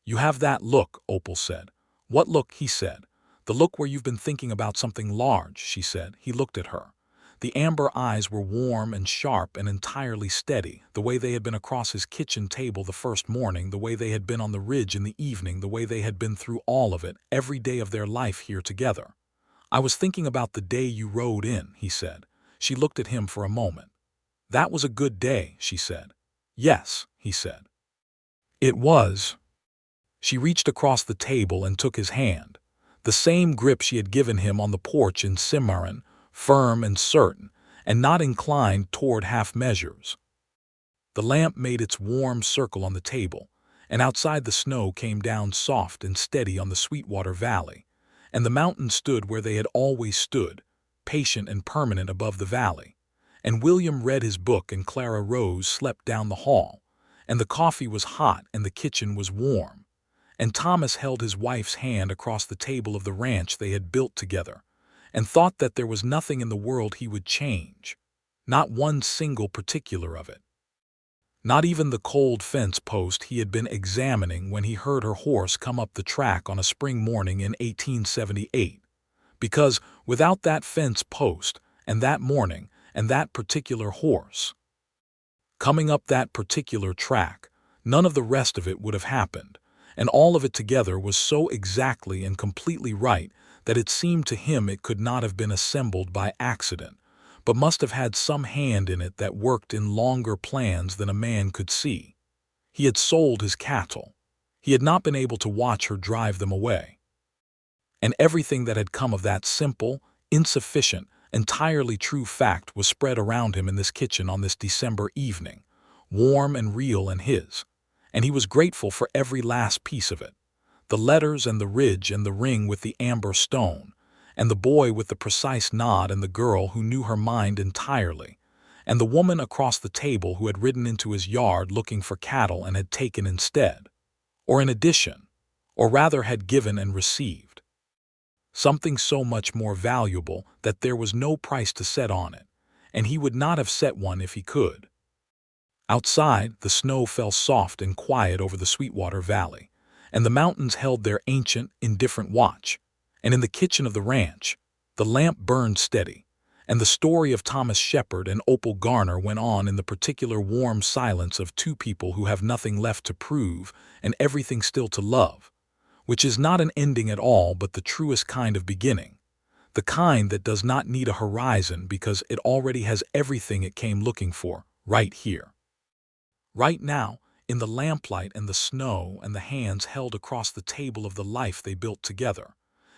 A: "You have that look," Opal said. "What look?" he said. "The look where you've been thinking about something large," she said. He looked at her. The amber eyes were warm and sharp and entirely steady, the way they had been across his kitchen table the first morning, the way they had been on the ridge in the evening, the way they had been through all of it, every day of their life here together. "I was thinking about the day you rode in," he said. She looked at him for a moment. "That was a good day," she said. "Yes," he said. "It was." She reached across the table and took his hand, the same grip she had given him on the porch in Cimarron, firm and certain, and not inclined toward half measures. The lamp made its warm circle on the table, and outside the snow came down soft and steady on the Sweetwater Valley, and the mountains stood where they had always stood, patient and permanent above the valley. And William read his book and Clara Rose slept down the hall, and the coffee was hot and the kitchen was warm. And Thomas held his wife's hand across the table of the ranch they had built together, and thought that there was nothing in the world he would change, not one single particular of it. Not even the cold fence post he had been examining when he heard her horse come up the track on a spring morning in 1878, because without that fence post, and that morning, and that particular horse coming up that particular track, none of the rest of it would have happened. And all of it together was so exactly and completely right that it seemed to him it could not have been assembled by accident, but must have had some hand in it that worked in longer plans than a man could see. He had sold his cattle. He had not been able to watch her drive them away. And everything that had come of that simple, insufficient, entirely true fact was spread around him in this kitchen on this December evening, warm and real and his. And he was grateful for every last piece of it. The letters and the ridge and the ring with the amber stone, and the boy with the precise nod and the girl who knew her mind entirely, and the woman across the table who had ridden into his yard looking for cattle and had taken instead, or in addition, or rather had given and received something so much more valuable that there was no price to set on it, and he would not have set one if he could. Outside, the snow fell soft and quiet over the Sweetwater Valley, and the mountains held their ancient, indifferent watch. And in the kitchen of the ranch, the lamp burned steady, and the story of Thomas Shepard and Opal Garner went on in the particular warm silence of two people who have nothing left to prove and everything still to love, which is not an ending at all but the truest kind of beginning, the kind that does not need a horizon because it already has everything it came looking for, right here. Right now, in the lamplight and the snow and the hands held across the table of the life they built together,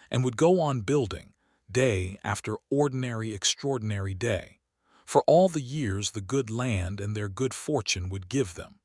A: and would go on building, day after ordinary extraordinary day, for all the years the good land and their good fortune would give them.